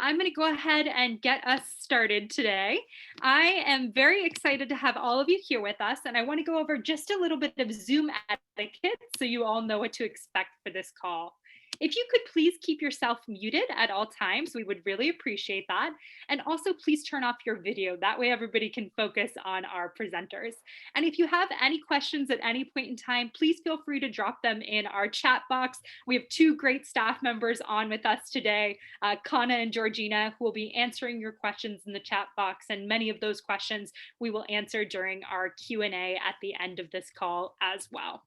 I'm going to go ahead and get us started today. I am very excited to have all of you here with us, and I want to go over just a little bit of Zoom etiquette so you all know what to expect for this call. If you could please keep yourself muted at all times, we would really appreciate that. And also, please turn off your video. That way, everybody can focus on our presenters. And if you have any questions at any point in time, please feel free to drop them in our chat box. We have two great staff members on with us today, Kana and Georgina, who will be answering your questions in the chat box. And many of those questions we will answer during our Q&A at the end of this call as well.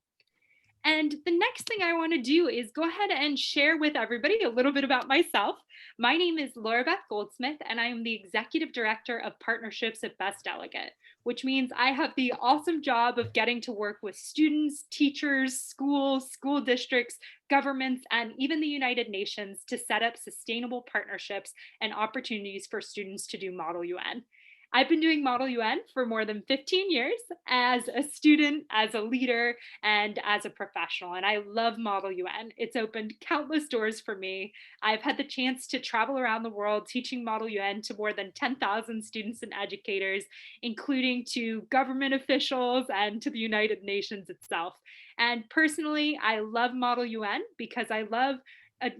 And the next thing I want to do is go ahead and share with everybody a little bit about myself. My name is Laura Beth Goldsmith, and I am the Executive Director of Partnerships at Best Delegate, which means I have the awesome job of getting to work with students, teachers, schools, school districts, governments, and even the United Nations to set up sustainable partnerships and opportunities for students to do Model UN. I've been doing Model UN for more than 15 years as a student, as a leader, and as a professional. And I love Model UN. It's opened countless doors for me. I've had the chance to travel around the world teaching Model UN to more than 10,000 students and educators, including to government officials and to the United Nations itself. And personally, I love Model UN because I love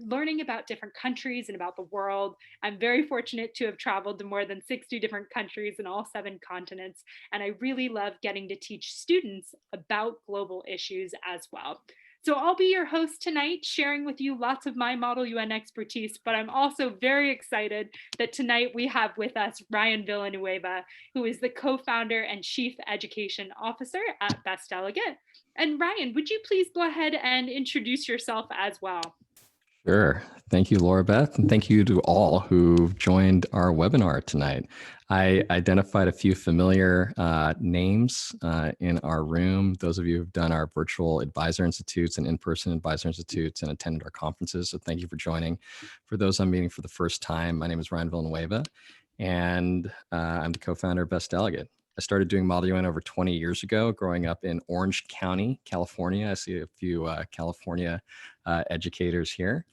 learning about different countries and about the world. I'm very fortunate to have traveled to more than 60 different countries in all 7 continents, and I really love getting to teach students about global issues as well. So I'll be your host tonight, sharing with you lots of my Model UN expertise, but I'm also very excited that tonight we have with us Ryan Villanueva, who is the co-founder and Chief Education Officer at Best Delegate. And Ryan, would you please go ahead and introduce yourself as well? Sure. Thank you, Laura Beth, and thank you to all who've joined our webinar tonight. I identified a few familiar names in our room. Those of you who've done our virtual advisor institutes and in-person advisor institutes and attended our conferences, so thank you for joining. For those I'm meeting for the first time, my name is Ryan Villanueva, and I'm the co-founder of Best Delegate. I started doing Model UN over 20 years ago, growing up in Orange County, California. I see a few California educators here.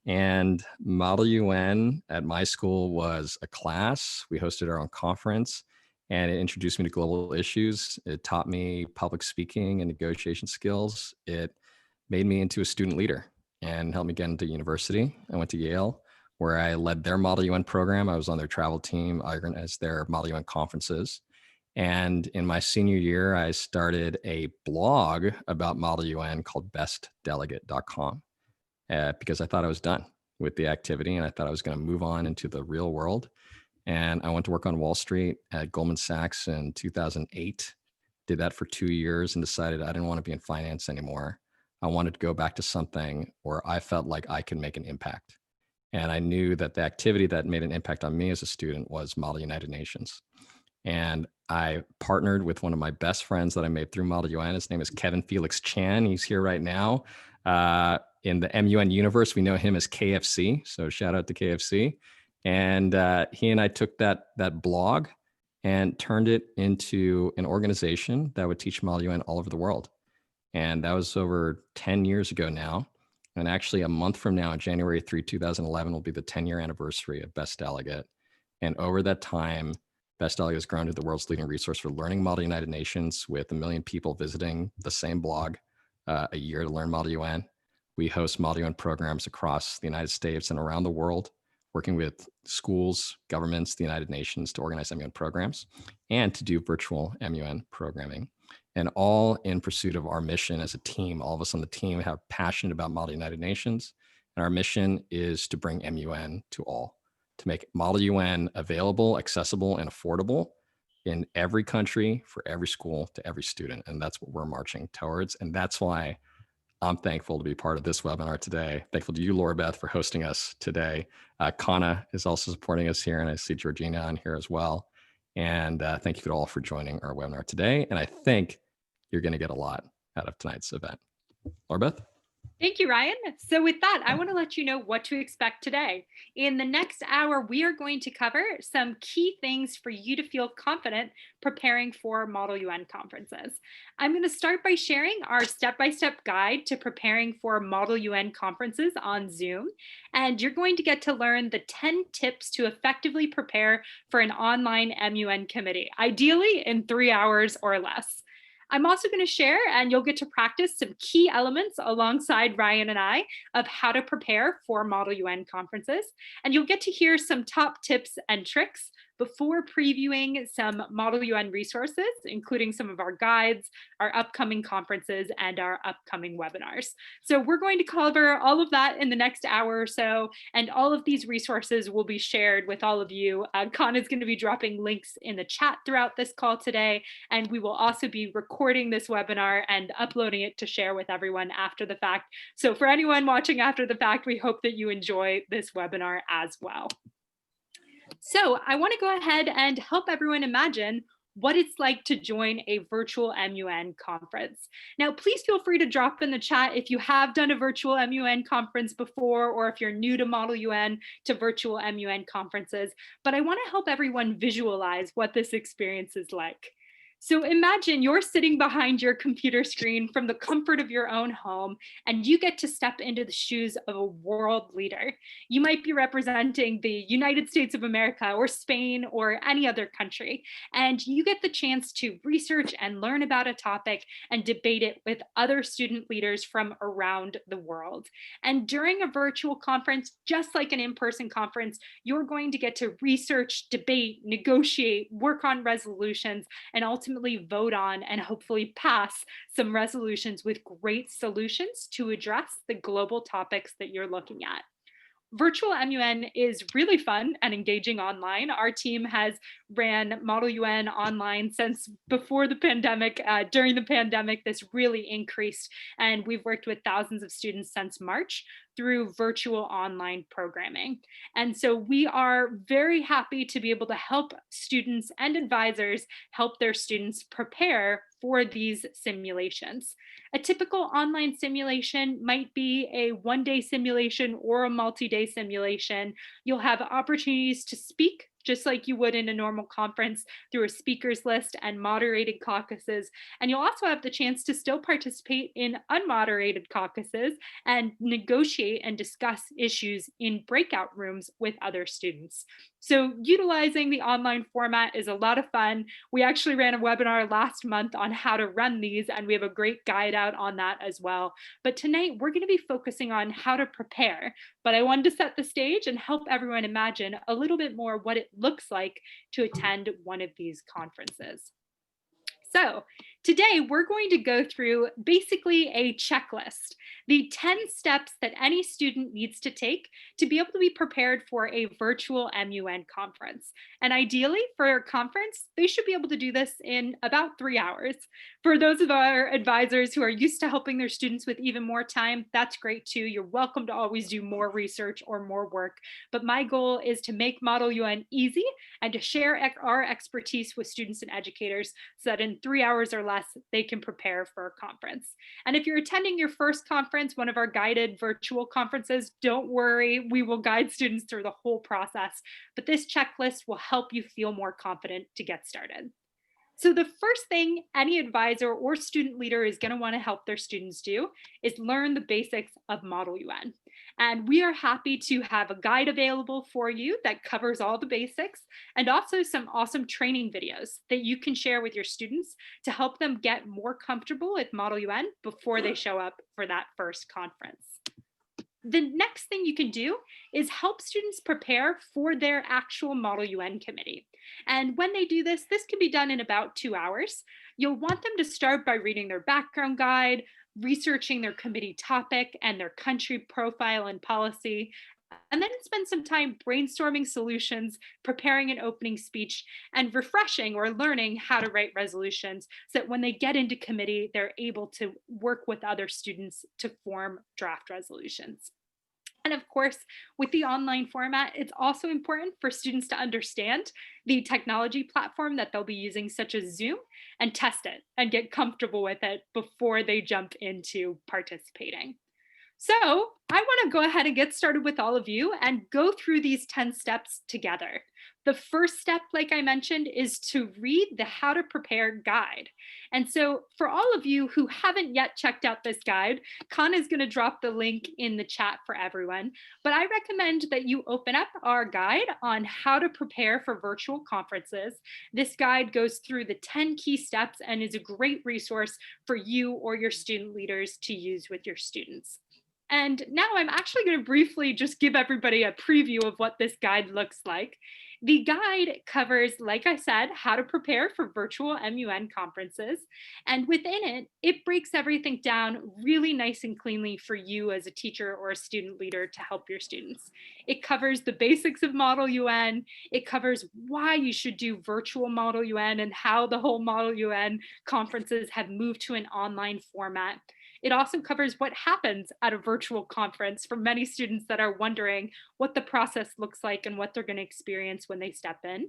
And Model UN at my school was a class. We hosted our own conference, and it introduced me to global issues. It taught me public speaking and negotiation skills. It made me into a student leader and helped me get into university. I went to Yale, where I led their Model UN program. I was on their travel team. I organized their Model UN conferences. And in my senior year, I started a blog about Model UN called bestdelegate.com because I thought I was done with the activity and I thought I was going to move on into the real world. And I went to work on Wall Street at Goldman Sachs in 2008, did that for 2 years and decided I didn't want to be in finance anymore. I wanted to go back to something where I felt like I could make an impact. And I knew that the activity that made an impact on me as a student was Model United Nations. And I partnered with one of my best friends that I made through Model UN. His name is Kevin Felix Chan. He's here right now. In the MUN universe, we know him as KFC. So shout out to KFC. And he and I took that blog and turned it into an organization that would teach Model UN all over the world. And that was over 10 years ago now. And actually a month from now, January 3, 2011, will be the 10-year anniversary of Best Delegate. And over that time, Best Delegate has grown to the world's leading resource for learning Model United Nations, with 1 million people visiting the same blog a year to learn Model UN. We host Model UN programs across the United States and around the world, working with schools, governments, the United Nations to organize MUN programs and to do virtual MUN programming. And all in pursuit of our mission as a team. All of us on the team have passion about Model United Nations. And our mission is to bring MUN to all, to make Model UN available, accessible, and affordable in every country, for every school, to every student. And that's what we're marching towards. And that's why I'm thankful to be part of this webinar today. Thankful to you, Laura Beth, for hosting us today. Kana is also supporting us here, and I see Georgina on here as well. And thank you to all for joining our webinar today. And I think you're going to get a lot out of tonight's event. Laura Beth? Thank you, Ryan. So, with that, I want to let you know what to expect today. In the next hour, we are going to cover some key things for you to feel confident preparing for Model UN conferences. I'm going to start by sharing our step by step guide to preparing for Model UN conferences on Zoom. And you're going to get to learn the 10 tips to effectively prepare for an online MUN committee, ideally in 3 hours or less. I'm also going to share, and you'll get to practice some key elements alongside Ryan and I of how to prepare for Model UN conferences. And you'll get to hear some top tips and tricks before previewing some Model UN resources, including some of our guides, our upcoming conferences, and our upcoming webinars. So we're going to cover all of that in the next hour or so, and all of these resources will be shared with all of you. Con is going to be dropping links in the chat throughout this call today, and we will also be recording this webinar and uploading it to share with everyone after the fact. So for anyone watching after the fact, we hope that you enjoy this webinar as well. So I want to go ahead and help everyone imagine what it's like to join a virtual MUN conference. Now, please feel free to drop in the chat if you have done a virtual MUN conference before, or if you're new to Model UN to virtual MUN conferences, but I want to help everyone visualize what this experience is like. So imagine you're sitting behind your computer screen from the comfort of your own home, and you get to step into the shoes of a world leader. You might be representing the United States of America or Spain or any other country, and you get the chance to research and learn about a topic and debate it with other student leaders from around the world. And during a virtual conference, just like an in-person conference, you're going to get to research, debate, negotiate, work on resolutions, and ultimately vote on and hopefully pass some resolutions with great solutions to address the global topics that you're looking at. Virtual MUN is really fun and engaging online. Our team has ran Model UN online since before the pandemic. During the pandemic, this really increased, and we've worked with thousands of students since March through virtual online programming. And so we are very happy to be able to help students and advisors help their students prepare for these simulations. A typical online simulation might be a one-day simulation or a multi-day simulation. You'll have opportunities to speak just like you would in a normal conference through a speakers list and moderated caucuses. And you'll also have the chance to still participate in unmoderated caucuses and negotiate and discuss issues in breakout rooms with other students. So utilizing the online format is a lot of fun. We actually ran a webinar last month on how to run these, and we have a great guide out on that as well. But tonight we're going to be focusing on how to prepare. But I wanted to set the stage and help everyone imagine a little bit more what it looks like to attend one of these conferences. So today we're going to go through basically a checklist, the 10 steps that any student needs to take to be able to be prepared for a virtual MUN conference. And ideally for a conference, they should be able to do this in about 3 hours. For those of our advisors who are used to helping their students with even more time, that's great too. You're welcome to always do more research or more work. But my goal is to make Model UN easy and to share our expertise with students and educators so that in 3 hours or less, they can prepare for a conference. And if you're attending your first conference, one of our guided virtual conferences, don't worry, we will guide students through the whole process. But this checklist will help you feel more confident to get started. So the first thing any advisor or student leader is going to want to help their students do is learn the basics of Model UN. And we are happy to have a guide available for you that covers all the basics, and also some awesome training videos that you can share with your students to help them get more comfortable with Model UN before they show up for that first conference. The next thing you can do is help students prepare for their actual Model UN committee. And when they do this, this can be done in about 2 hours. You'll want them to start by reading their background guide, researching their committee topic and their country profile and policy, and then spend some time brainstorming solutions, preparing an opening speech, and refreshing or learning how to write resolutions so that when they get into committee, they're able to work with other students to form draft resolutions. And of course, with the online format, it's also important for students to understand the technology platform that they'll be using, such as Zoom, and test it and get comfortable with it before they jump into participating. So I want to go ahead and get started with all of you and go through these 10 steps together. The first step, like I mentioned, is to read the How to Prepare guide. And so, for all of you who haven't yet checked out this guide, Khan is going to drop the link in the chat for everyone. But I recommend that you open up our guide on how to prepare for virtual conferences. This guide goes through the 10 key steps and is a great resource for you or your student leaders to use with your students. And now I'm actually going to briefly just give everybody a preview of what this guide looks like. The guide covers, like I said, how to prepare for virtual MUN conferences. And within it, it breaks everything down really nice and cleanly for you as a teacher or a student leader to help your students. It covers the basics of Model UN. It covers why you should do virtual Model UN and how the whole Model UN conferences have moved to an online format. It also covers what happens at a virtual conference for many students that are wondering what the process looks like and what they're going to experience when they step in.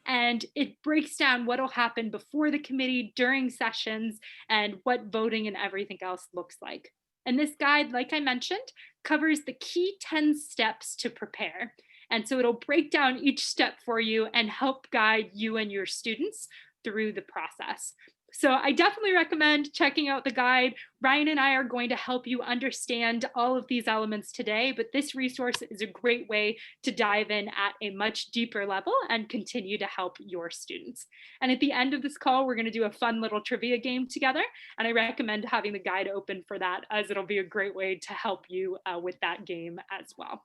And it breaks down what will happen before the committee, during sessions, and what voting and everything else looks like. And this guide, like I mentioned, covers the key 10 steps to prepare. And so it'll break down each step for you and help guide you and your students through the process. So I definitely recommend checking out the guide. Ryan and I are going to help you understand all of these elements today, but this resource is a great way to dive in at a much deeper level and continue to help your students. And at the end of this call, we're going to do a fun little trivia game together, and I recommend having the guide open for that, as it'll be a great way to help you with that game as well.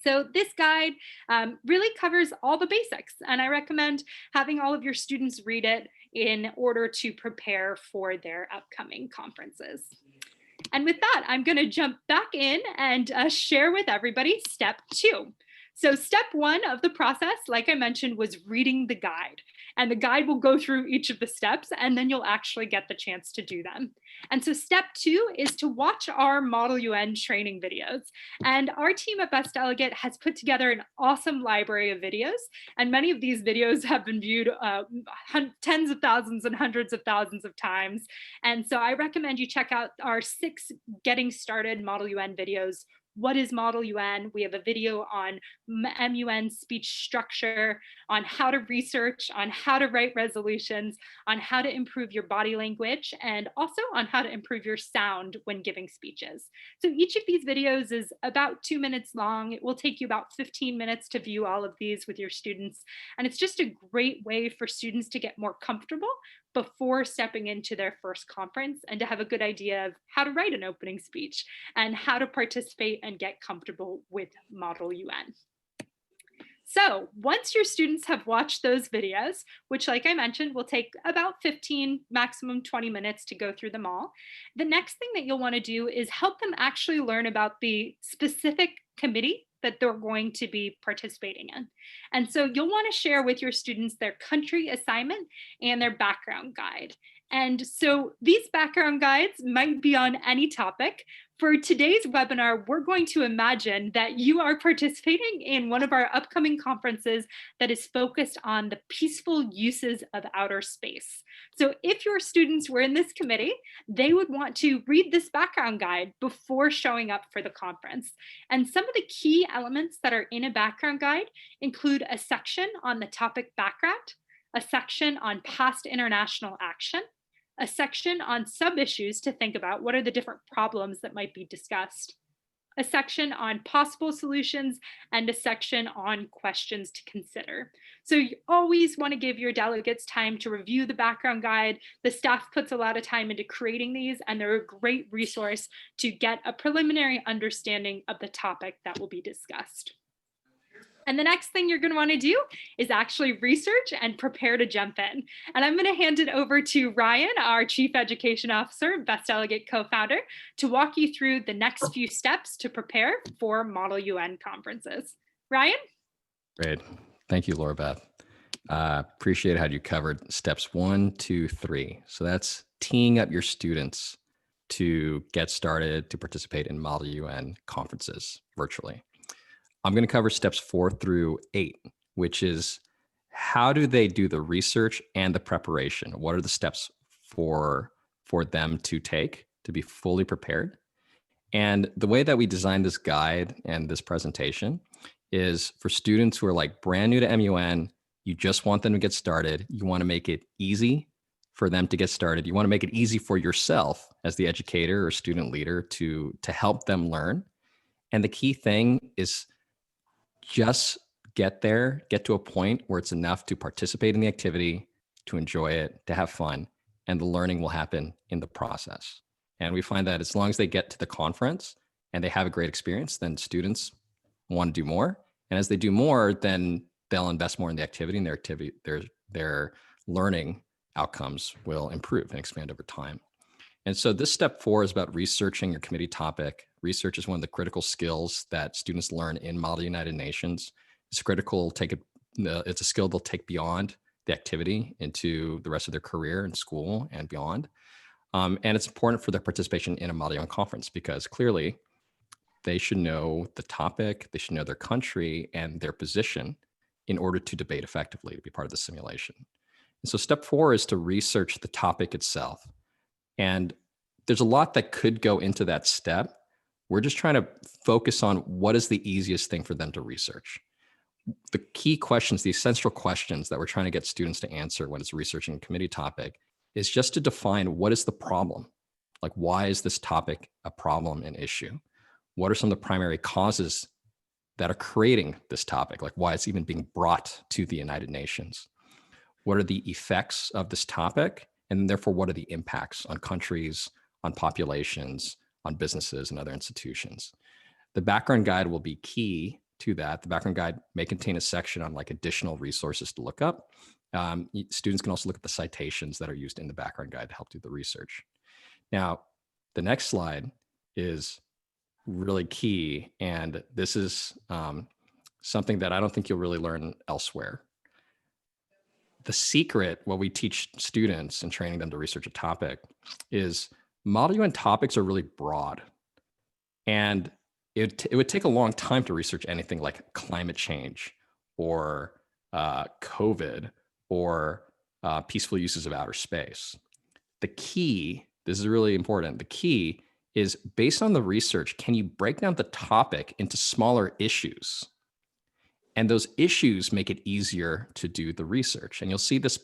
So this guide really covers all the basics, and I recommend having all of your students read it in order to prepare for their upcoming conferences. And with that, I'm going to jump back in and share with everybody step 2. So step 1 of the process, like I mentioned, was reading the guide. And the guide will go through each of the steps, and then you'll actually get the chance to do them. And so step 2 is to watch our Model UN training videos. And our team at Best Delegate has put together an awesome library of videos. And many of these videos have been viewed tens of thousands and hundreds of thousands of times. And so I recommend you check out our 6 Getting Started Model UN videos. What is Model UN? We have a video on MUN speech structure, on how to research, on how to write resolutions, on how to improve your body language, and also on how to improve your sound when giving speeches. So each of these videos is about 2 minutes long. It will take you about 15 minutes to view all of these with your students. And it's just a great way for students to get more comfortable before stepping into their first conference and to have a good idea of how to write an opening speech and how to participate and get comfortable with Model UN. So once your students have watched those videos, which like I mentioned, will take about 15, maximum 20 minutes to go through them all, the next thing that you'll want to do is help them actually learn about the specific committee that they're going to be participating in. And so you'll want to share with your students their country assignment and their background guide. And so these background guides might be on any topic. For today's webinar, we're going to imagine that you are participating in one of our upcoming conferences that is focused on the peaceful uses of outer space. So if your students were in this committee, they would want to read this background guide before showing up for the conference. And some of the key elements that are in a background guide include a section on the topic background, a section on past international action, a section on sub-issues to think about what are the different problems that might be discussed, a section on possible solutions, and a section on questions to consider. So you always want to give your delegates time to review the background guide. The staff puts a lot of time into creating these, and they're a great resource to get a preliminary understanding of the topic that will be discussed. And the next thing you're going to want to do is actually research and prepare to jump in. And I'm going to hand it over to Ryan, our Chief Education Officer, Best Delegate co-founder, to walk you through the next few steps to prepare for Model UN conferences. Ryan? Great. Thank you, Laura Beth. Appreciate how you covered steps 1, 2, 3. So that's teeing up your students to get started to participate in Model UN conferences virtually. I'm going to cover steps 4 through 8, which is how do they do the research and the preparation? What are the steps for them to take to be fully prepared? And the way that we designed this guide and this presentation is for students who are like brand new to MUN, you just want them to get started. You want to make it easy for them to get started. You want to make it easy for yourself as the educator or student leader to help them learn. And the key thing is just get to a point where it's enough to participate in the activity, to enjoy it, to have fun, and the learning will happen in the process. And we find that as long as they get to the conference and they have a great experience, then students want to do more. And as they do more, then they'll invest more in the activity, and their learning outcomes will improve and expand over time. And so this step 4 is about researching your committee topic. Research is one of the critical skills that students learn in Model United Nations. It's critical, it's a skill they'll take beyond the activity into the rest of their career in school and beyond. And it's important for their participation in a Model UN conference because clearly they should know the topic, they should know their country and their position in order to debate effectively, to be part of the simulation. And so step 4 is to research the topic itself. And there's a lot that could go into that step. We're just trying to focus on what is the easiest thing for them to research. The key questions, the essential questions that we're trying to get students to answer when it's researching a committee topic is just to define what is the problem? Like, why is this topic a problem and issue? What are some of the primary causes that are creating this topic? Like, why it's even being brought to the United Nations? What are the effects of this topic? And therefore, what are the impacts on countries, on populations, on businesses, and other institutions? The background guide will be key to that. The background guide may contain a section on like additional resources to look up. Students can also look at the citations that are used in the background guide to help do the research. Now, the next slide is really key, and this is something that I don't think you'll really learn elsewhere. The secret, what we teach students and training them to research a topic, is Model UN topics are really broad. And it would take a long time to research anything like climate change or COVID or peaceful uses of outer space. The key, this is really important, the key is based on the research, can you break down the topic into smaller issues? And those issues make it easier to do the research. And you'll see this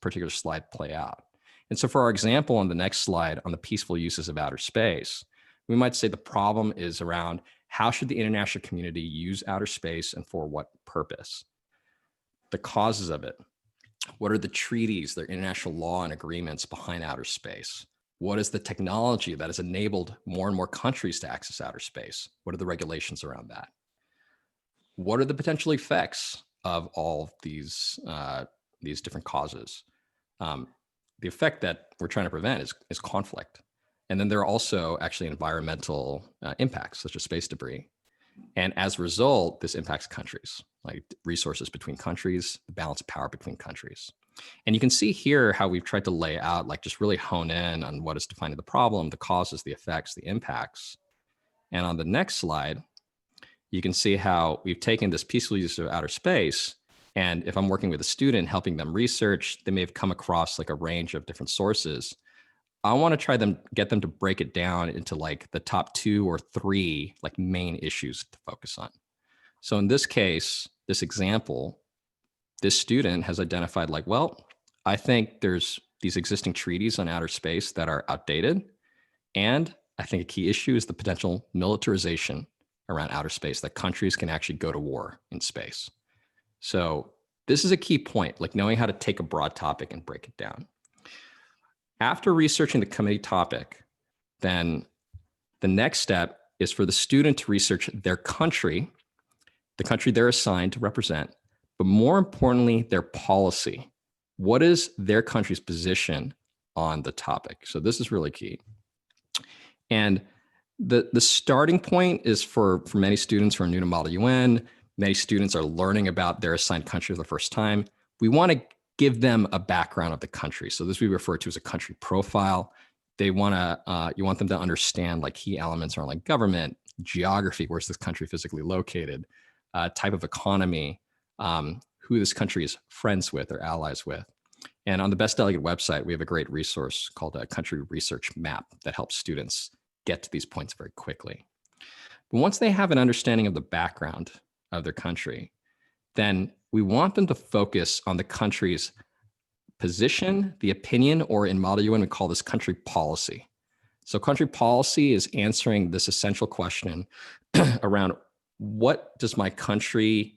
particular slide play out. And so for our example on the next slide on the peaceful uses of outer space, we might say the problem is around how should the international community use outer space and for what purpose? The causes of it. What are the treaties, the international law and agreements behind outer space? What is the technology that has enabled more and more countries to access outer space? What are the regulations around that? What are the potential effects of all of these different causes? The effect that we're trying to prevent is conflict. And then there are also actually environmental impacts, such as space debris. And as a result, this impacts countries, like resources between countries, the balance of power between countries. And you can see here how we've tried to lay out, like just really hone in on what is defining the problem, the causes, the effects, the impacts. And on the next slide, you can see how we've taken this peaceful use of outer space. And if I'm working with a student, helping them research, they may have come across like a range of different sources. I want to get them to break it down into like the top 2 or 3 like main issues to focus on. So in this case, this example, this student has identified like, well, I think there's these existing treaties on outer space that are outdated. And I think a key issue is the potential militarization around outer space, that countries can actually go to war in space. So this is a key point, like knowing how to take a broad topic and break it down. After researching the committee topic, then the next step is for the student to research their country, the country they're assigned to represent, but more importantly, their policy. What is their country's position on the topic? So this is really key. And the starting point is for many students who are new to Model UN. Many students are learning about their assigned country for the first time. We want to give them a background of the country. So this we refer to as a country profile. You want them to understand like key elements around like government, geography, where's this country physically located, type of economy, who this country is friends with or allies with. And on the Best Delegate website, we have a great resource called a country research map that helps students get to these points very quickly. But once they have an understanding of the background of their country, then we want them to focus on the country's position, the opinion, or in Model UN, we call this country policy. So country policy is answering this essential question around what is my country's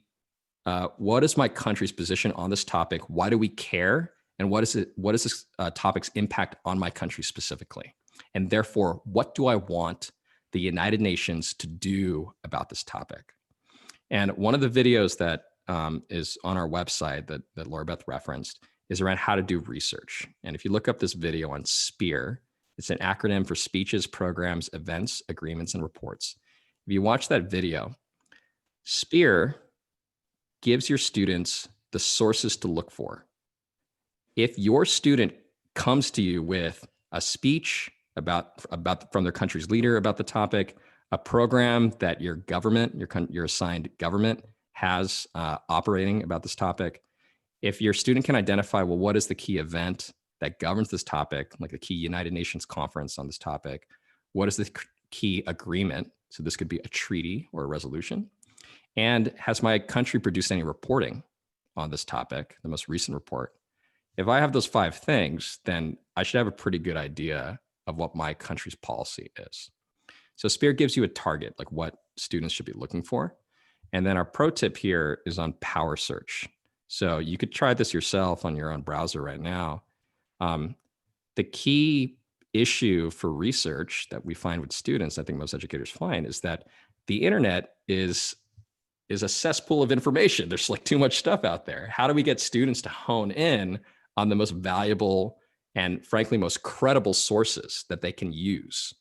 position on this topic? Why do we care? And what is this topic's impact on my country specifically? And therefore, what do I want the United Nations to do about this topic? And one of the videos that is on our website that Laura Beth referenced is around how to do research. And if you look up this video on SPEAR, it's an acronym for speeches, programs, events, agreements, and reports. If you watch that video, SPEAR gives your students the sources to look for. If your student comes to you with a speech from their country's leader about the topic, a program that your government, your assigned government has operating about this topic, if your student can identify, well, what is the key event that governs this topic, like a key United Nations conference on this topic, what is the key agreement? So this could be a treaty or a resolution. And has my country produced any reporting on this topic, the most recent report? If I have those 5 things, then I should have a pretty good idea of what my country's policy is. So SPEAR gives you a target, like what students should be looking for. And then our pro tip here is on power search. So you could try this yourself on your own browser right now. The key issue for research that we find with students, I think most educators find, is that the internet is a cesspool of information. There's like too much stuff out there. How do we get students to hone in on the most valuable and frankly most credible sources that they can use?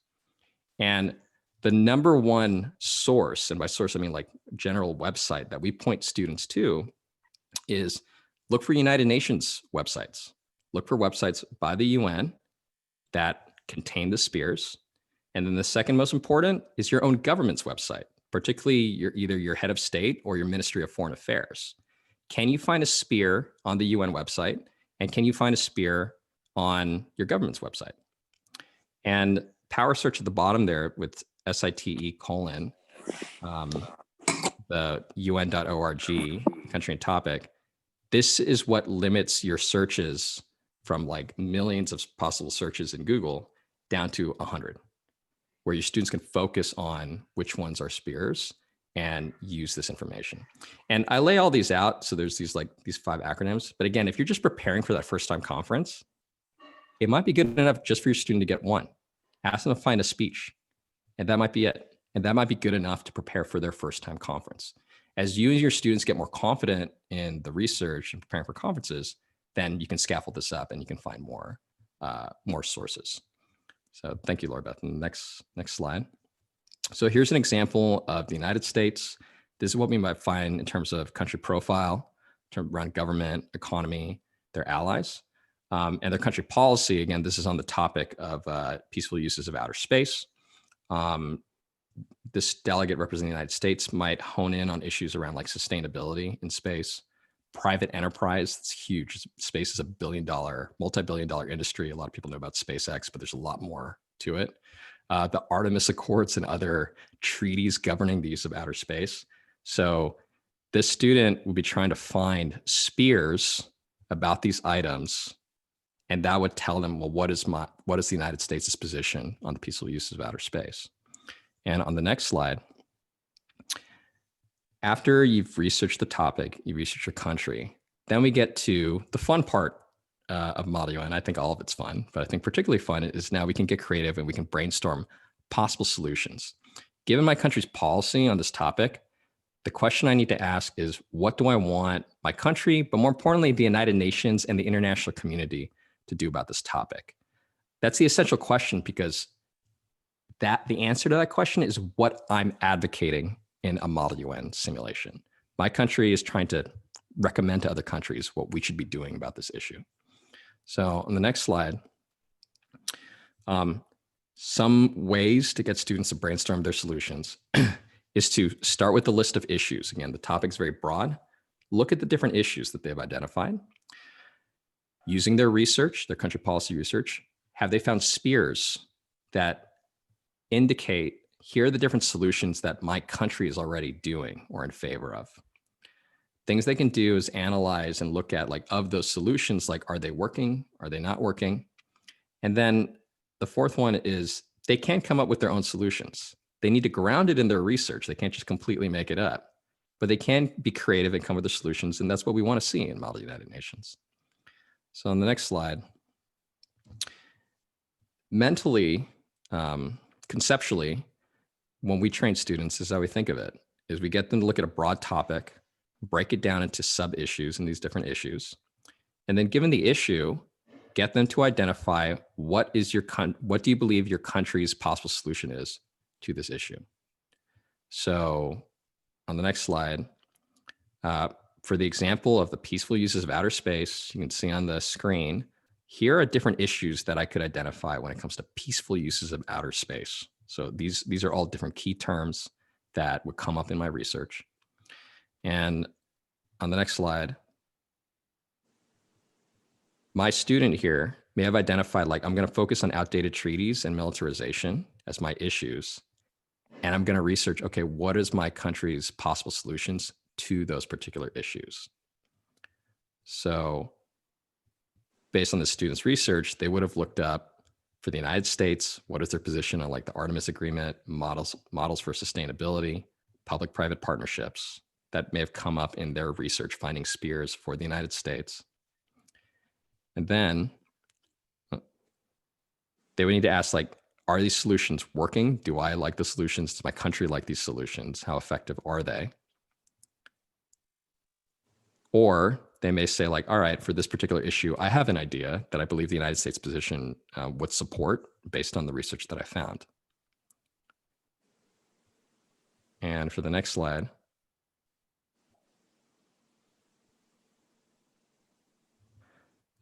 And the number one source, and by source I mean like general website that we point students to, is look for United Nations websites. Look for websites by the UN that contain the SPEARs. And then the second most important is your own government's website, particularly either your head of state or your Ministry of Foreign Affairs. Can you find a SPEAR on the UN website? And can you find a SPEAR on your government's website? And power search at the bottom there with SITE : the UN.org country and topic. This is what limits your searches from like millions of possible searches in Google down to 100, where your students can focus on which ones are SPEARs and use this information. And I lay all these out. So there's these 5 acronyms. But again, if you're just preparing for that first time conference, it might be good enough just for your student to get one. Ask them to find a speech, and that might be it. And that might be good enough to prepare for their first time conference. As you and your students get more confident in the research and preparing for conferences, then you can scaffold this up and you can find more sources. So thank you, Laura Beth. And next slide. So here's an example of the United States. This is what we might find in terms of country profile, around government, economy, their allies, and their country policy. Again, this is on the topic of peaceful uses of outer space. This delegate representing the United States might hone in on issues around like sustainability in space, private enterprise. It's huge. Space is a multi-billion-dollar industry. A lot of people know about SpaceX, but there's a lot more to it. The Artemis Accords and other treaties governing the use of outer space. So this student will be trying to find SPEARs about these items, and that would tell them, well, what is the United States' position on the peaceful uses of outer space? And on the next slide, after you've researched the topic, you research your country, then we get to the fun part of Model UN. I think all of it's fun, but I think particularly fun is now we can get creative and we can brainstorm possible solutions. Given my country's policy on this topic, the question I need to ask is, what do I want my country, but more importantly, the United Nations and the international community to do about this topic? That's the essential question, because the answer to that question is what I'm advocating in a Model UN simulation. My country is trying to recommend to other countries what we should be doing about this issue. So on the next slide, some ways to get students to brainstorm their solutions is to start with the list of issues. Again, the topic's very broad. Look at the different issues that they've identified. Using their research, their country policy research, have they found SPEARs that indicate, here are the different solutions that my country is already doing or in favor of. Things they can do is analyze and look at, like, of those solutions, like, are they working? Are they not working? And then the fourth one is they can come up with their own solutions. They need to ground it in their research. They can't just completely make it up, but they can be creative and come with their solutions. And that's what we want to see in Model United Nations. So on the next slide, mentally, conceptually, when we train students, this is how we think of it, is we get them to look at a broad topic, break it down into sub-issues and these different issues. And then given the issue, get them to identify what do you believe your country's possible solution is to this issue. So on the next slide, for the example of the peaceful uses of outer space, you can see on the screen, here are different issues that I could identify when it comes to peaceful uses of outer space. So these are all different key terms that would come up in my research. And on the next slide, my student here may have identified, like, I'm going to focus on outdated treaties and militarization as my issues. And I'm going to research, okay, what is my country's possible solutions to those particular issues? So based on the student's research, they would have looked up for the United States, what is their position on, like, the Artemis Agreement, models for sustainability, public-private partnerships that may have come up in their research finding spheres for the United States. And then they would need to ask, like, are these solutions working? Do I like the solutions? Does my country like these solutions? How effective are they? Or they may say, like, all right, for this particular issue, I have an idea that I believe the United States position would support based on the research that I found. And for the next slide,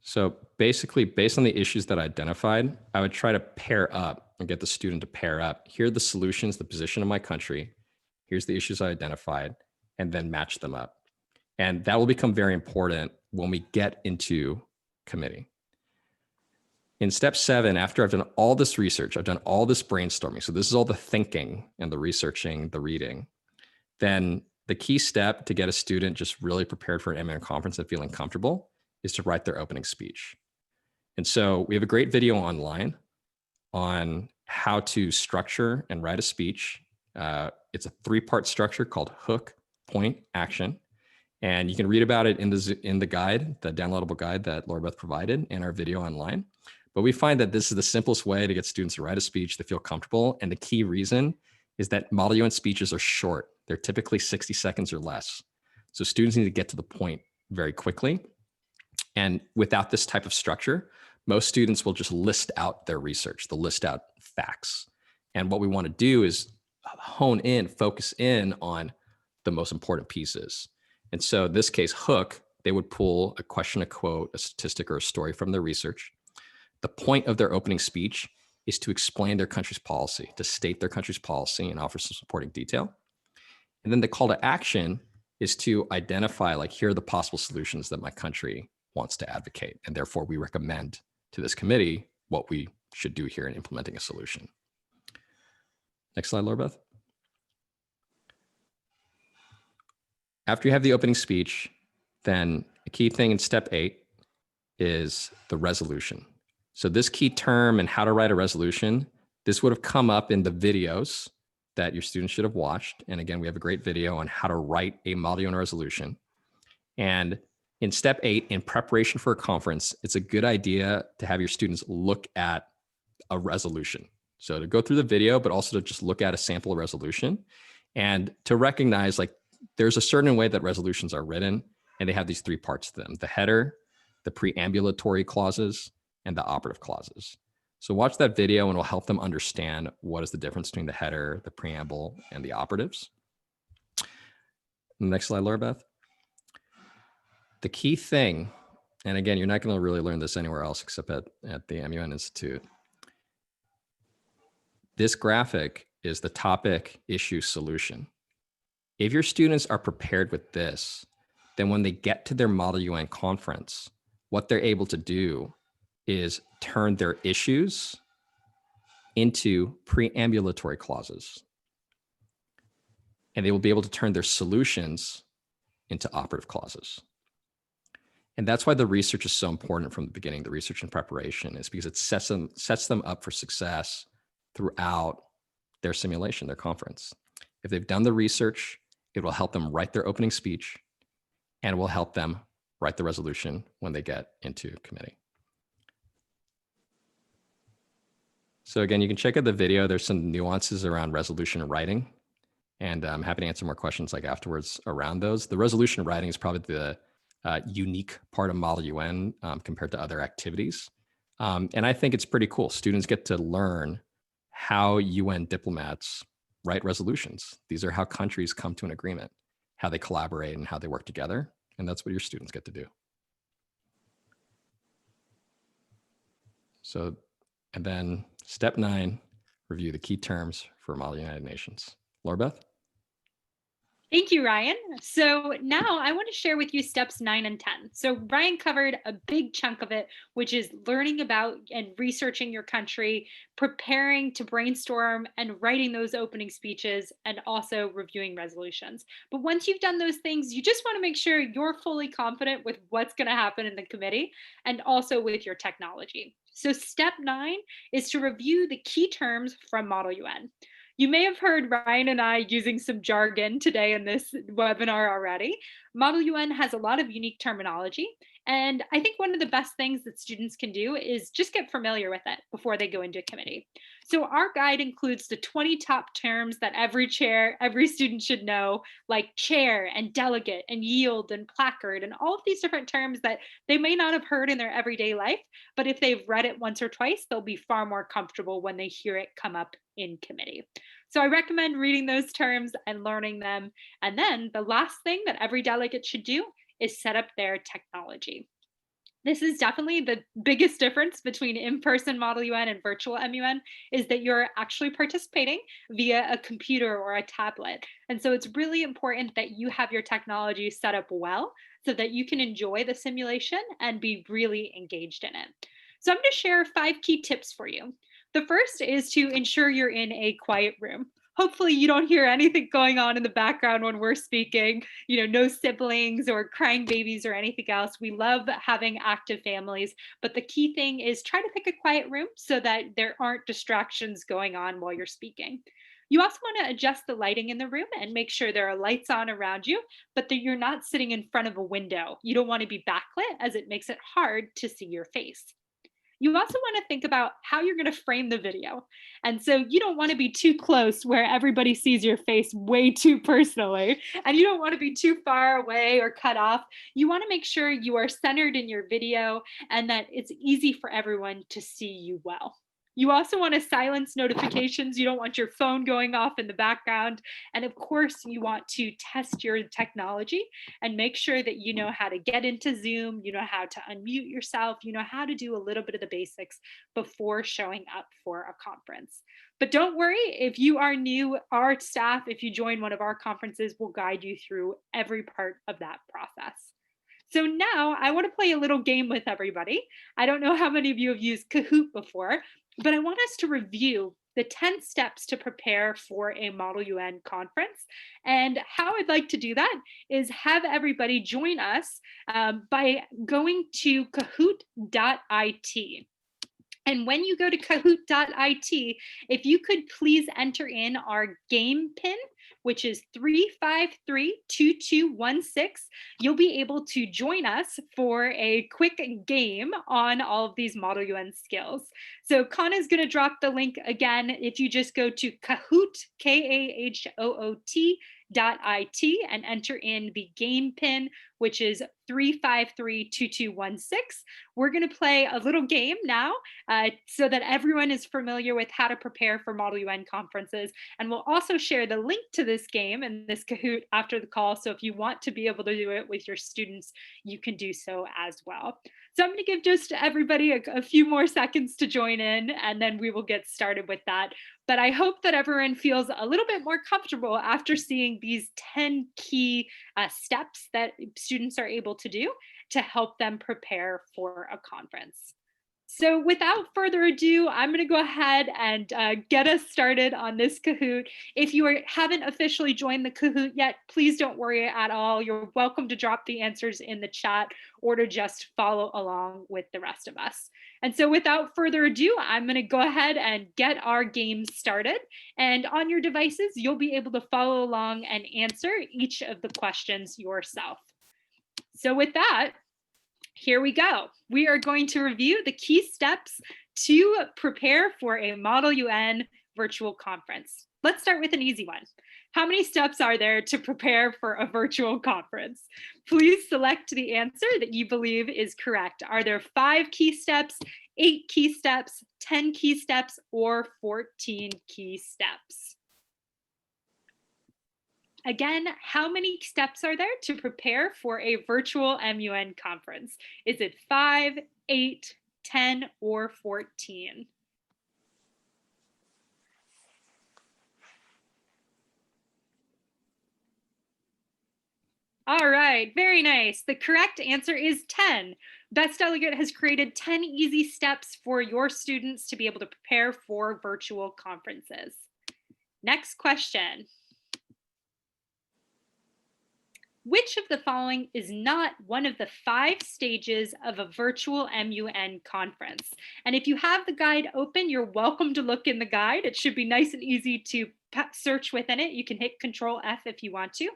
so basically, based on the issues that I identified, I would try to pair up and get the student to pair up. Here are the solutions, the position of my country. Here's the issues I identified, and then match them up. And that will become very important when we get into committee. In step 7, after I've done all this research, I've done all this brainstorming. So this is all the thinking and the researching, the reading. Then the key step to get a student just really prepared for an MUN conference and feeling comfortable is to write their opening speech. And so we have a great video online on how to structure and write a speech. It's a 3-part structure called hook, point, action. And you can read about it in the guide, the downloadable guide that Laura Beth provided, and our video online. But we find that this is the simplest way to get students to write a speech that feel comfortable. And the key reason is that Model UN speeches are short. They're typically 60 seconds or less. So students need to get to the point very quickly. And without this type of structure, most students will just list out their research. They'll list out facts. And what we want to do is hone in, focus in on the most important pieces. And so in this case, hook, they would pull a question, a quote, a statistic, or a story from their research. The point of their opening speech is to explain their country's policy, to state their country's policy and offer some supporting detail. And then the call to action is to identify, like, here are the possible solutions that my country wants to advocate. And therefore, we recommend to this committee what we should do here in implementing a solution. Next slide, Laura Beth. After you have the opening speech, then a key thing in step 8 is the resolution. So this key term and how to write a resolution, this would have come up in the videos that your students should have watched. And again, we have a great video on how to write a Model UN resolution. And in step 8, in preparation for a conference, it's a good idea to have your students look at a resolution. So to go through the video, but also to just look at a sample resolution and to recognize, like, there's a certain way that resolutions are written, and they have these 3 parts to them: the header, the preambulatory clauses, and the operative clauses. So watch that video and it'll help them understand what is the difference between the header, the preamble, and the operatives. Next slide, Laura Beth. The key thing, and again, you're not going to really learn this anywhere else except at the MUN Institute. This graphic is the topic, issue, solution. If your students are prepared with this, then when they get to their Model UN conference, what they're able to do is turn their issues into preambulatory clauses. And they will be able to turn their solutions into operative clauses. And that's why the research is so important from the beginning, the research and preparation, is because it sets them up for success throughout their simulation, their conference. If they've done the research, it will help them write their opening speech and will help them write the resolution when they get into committee. So again, you can check out the video. There's some nuances around resolution writing, and I'm happy to answer more questions like afterwards around those. The resolution writing is probably the unique part of Model UN compared to other activities. And I think it's pretty cool. Students get to learn how UN diplomats write resolutions. These are how countries come to an agreement, how they collaborate and how they work together. And that's what your students get to do. So, and then step 9, review the key terms for Model United Nations. Laura Beth? Thank you, Ryan. So now I want to share with you steps 9 and 10. So Ryan covered a big chunk of it, which is learning about and researching your country, preparing to brainstorm and writing those opening speeches, and also reviewing resolutions. But once you've done those things, you just want to make sure you're fully confident with what's going to happen in the committee and also with your technology. So step 9 is to review the key terms from Model UN. You may have heard Ryan and I using some jargon today in this webinar already. Model UN has a lot of unique terminology, and I think one of the best things that students can do is just get familiar with it before they go into a committee. So our guide includes the 20 top terms that every student should know, like chair and delegate and yield and placard and all of these different terms that they may not have heard in their everyday life, but if they've read it once or twice, they'll be far more comfortable when they hear it come up in committee. So I recommend reading those terms and learning them. And then the last thing that every delegate should do is set up their technology. This is definitely the biggest difference between in-person Model UN and virtual MUN is that you're actually participating via a computer or a tablet. And so it's really important that you have your technology set up well so that you can enjoy the simulation and be really engaged in it. So I'm going to share 5 key tips for you. The first is to ensure you're in a quiet room. Hopefully you don't hear anything going on in the background when we're speaking, no siblings or crying babies or anything else. We love having active families, but the key thing is try to pick a quiet room so that there aren't distractions going on while you're speaking. You also want to adjust the lighting in the room and make sure there are lights on around you, but that you're not sitting in front of a window. You don't want to be backlit as it makes it hard to see your face. You also want to think about how you're going to frame the video. And so you don't want to be too close where everybody sees your face way too personally, and you don't want to be too far away or cut off. You want to make sure you are centered in your video and that it's easy for everyone to see you well. You also want to silence notifications. You don't want your phone going off in the background. And of course, you want to test your technology and make sure that you know how to get into Zoom, you know how to unmute yourself, you know how to do a little bit of the basics before showing up for a conference. But don't worry, if you are new, our staff, if you join one of our conferences, will guide you through every part of that process. So now I want to play a little game with everybody. I don't know how many of you have used Kahoot before, but I want us to review the 10 steps to prepare for a Model UN conference. And how I'd like to do that is have everybody join us by going to kahoot.it. And when you go to kahoot.it, if you could please enter in our game pin, which is 3532216, you'll be able to join us for a quick game on all of these Model UN skills. So Kana is going to drop the link again. If you just go to Kahoot, KAHOOT.it, and enter in the game pin, which is 3532216. We're going to play a little game now so that everyone is familiar with how to prepare for Model UN conferences. And we'll also share the link to this game and this Kahoot after the call. So if you want to be able to do it with your students, you can do so as well. So I'm going to give just everybody a few more seconds to join in, and then we will get started with that. But I hope that everyone feels a little bit more comfortable after seeing these 10 key steps that students are able to do to help them prepare for a conference. So without further ado, I'm going to go ahead and get us started on this Kahoot. If you haven't officially joined the Kahoot yet, please don't worry at all. You're welcome to drop the answers in the chat or to just follow along with the rest of us. And so without further ado, I'm going to go ahead and get our game started. And on your devices, you'll be able to follow along and answer each of the questions yourself. So with that, here we go. We are going to review the key steps to prepare for a Model UN virtual conference. Let's start with an easy one. How many steps are there to prepare for a virtual conference? Please select the answer that you believe is correct. Are there 5 key steps, 8 key steps, 10 key steps, or 14 key steps? Again, how many steps are there to prepare for a virtual MUN conference? Is it 5, 8, 10, or 14? All right, very nice. The correct answer is 10. Best Delegate has created 10 easy steps for your students to be able to prepare for virtual conferences. Next question. Which of the following is not one of the 5 stages of a virtual MUN conference? And if you have the guide open, you're welcome to look in the guide. It should be nice and easy to search within it. You can hit Control F if you want to.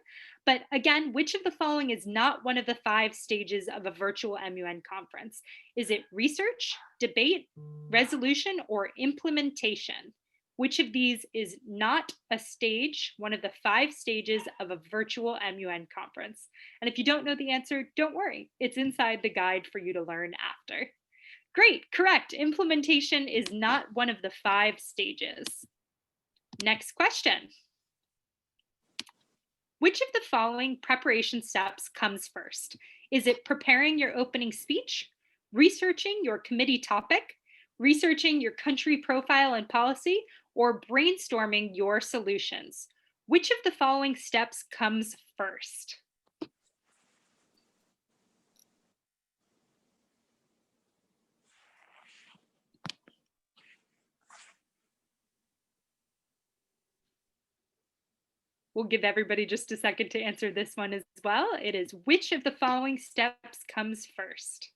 But again, which of the following is not one of the 5 stages of a virtual MUN conference? Is it research, debate, resolution, or implementation? Which of these is not a stage, one of the 5 stages of a virtual MUN conference? And if you don't know the answer, don't worry. It's inside the guide for you to learn after. Great, correct. Implementation is not one of the 5 stages. Next question. Which of the following preparation steps comes first? Is it preparing your opening speech, researching your committee topic, researching your country profile and policy, or brainstorming your solutions? Which of the following steps comes first? We'll give everybody just a second to answer this one as well. It is which of the following steps comes first?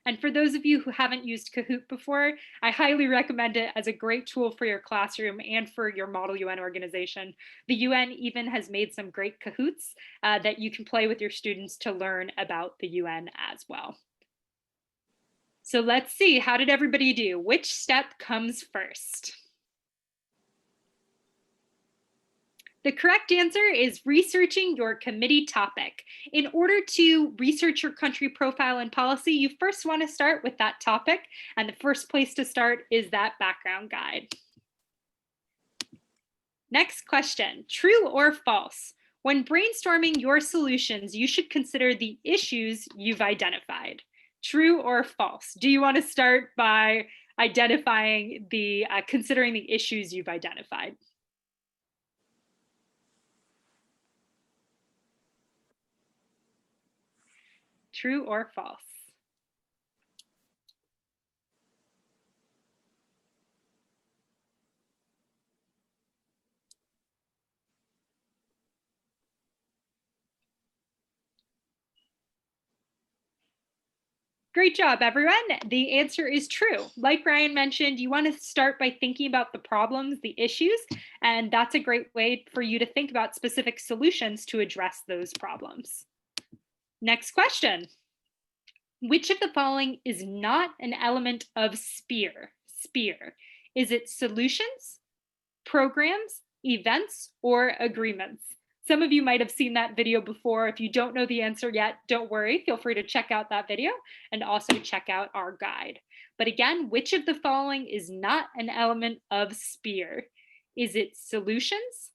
And for those of you who haven't used Kahoot before, I highly recommend it as a great tool for your classroom and for your Model UN organization. The UN even has made some great Kahoots that you can play with your students to learn about the UN as well. So let's see, how did everybody do? Which step comes first? The correct answer is researching your committee topic. In order to research your country profile and policy, you first want to start with that topic, and the first place to start is that background guide. Next question, true or false? When brainstorming your solutions, you should consider the issues you've identified. True or false? Do you want to start by identifying considering the issues you've identified? True or false? Great job, everyone. The answer is true. Like Ryan mentioned, you want to start by thinking about the problems, the issues, and that's a great way for you to think about specific solutions to address those problems. Next question. Which of the following is not an element of SPEAR? SPEAR. Is it solutions, programs, events, or agreements? Some of you might have seen that video before. If you don't know the answer yet, don't worry. Feel free to check out that video and also check out our guide. But again, which of the following is not an element of SPEAR? Is it solutions,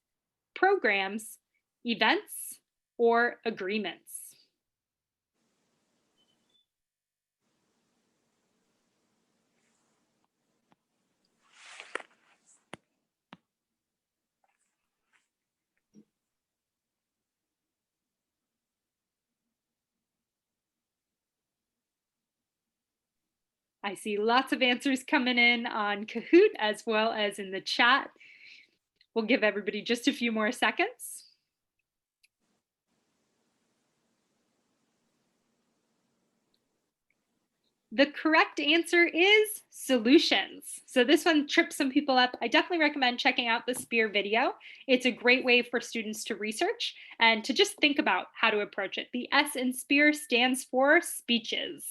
programs, events, or agreements? I see lots of answers coming in on Kahoot as well as in the chat. We'll give everybody just a few more seconds. The correct answer is solutions. So this one trips some people up. I definitely recommend checking out the SPEAR video. It's a great way for students to research and to just think about how to approach it. The S in SPEAR stands for speeches.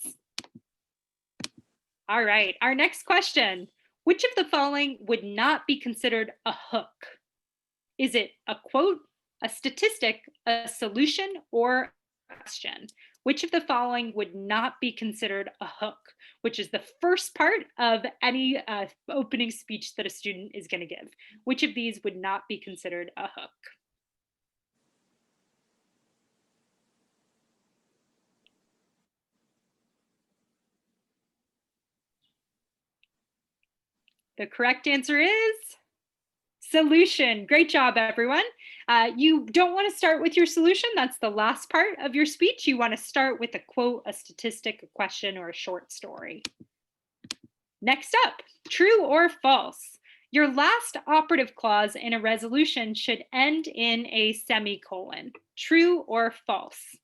All right, our next question. Which of the following would not be considered a hook? Is it a quote, a statistic, a solution, or a question? Which of the following would not be considered a hook, which is the first part of any opening speech that a student is going to give? Which of these would not be considered a hook? The correct answer is solution. Great job, everyone. You don't want to start with your solution. That's the last part of your speech. You want to start with a quote, a statistic, a question, or a short story. Next up, true or false? Your last operative clause in a resolution should end in a semicolon. True or false?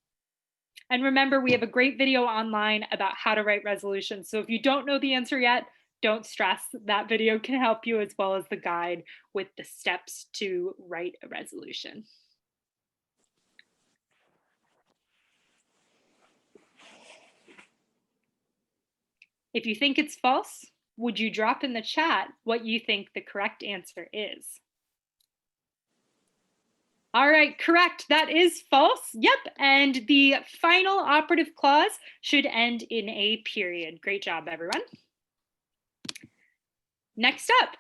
And remember, we have a great video online about how to write resolutions. So if you don't know the answer yet, don't stress. That video can help you, as well as the guide with the steps to write a resolution. If you think it's false, would you drop in the chat what you think the correct answer is? All right, correct. That is false. Yep. And the final operative clause should end in a period. Great job, everyone. Next up,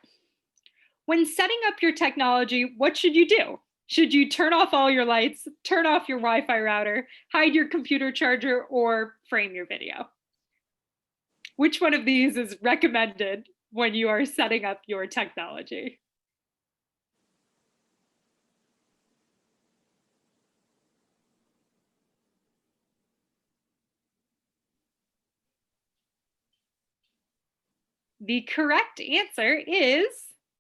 when setting up your technology, what should you do? Should you turn off all your lights, turn off your Wi-Fi router, hide your computer charger, or frame your video? Which one of these is recommended when you are setting up your technology? The correct answer is,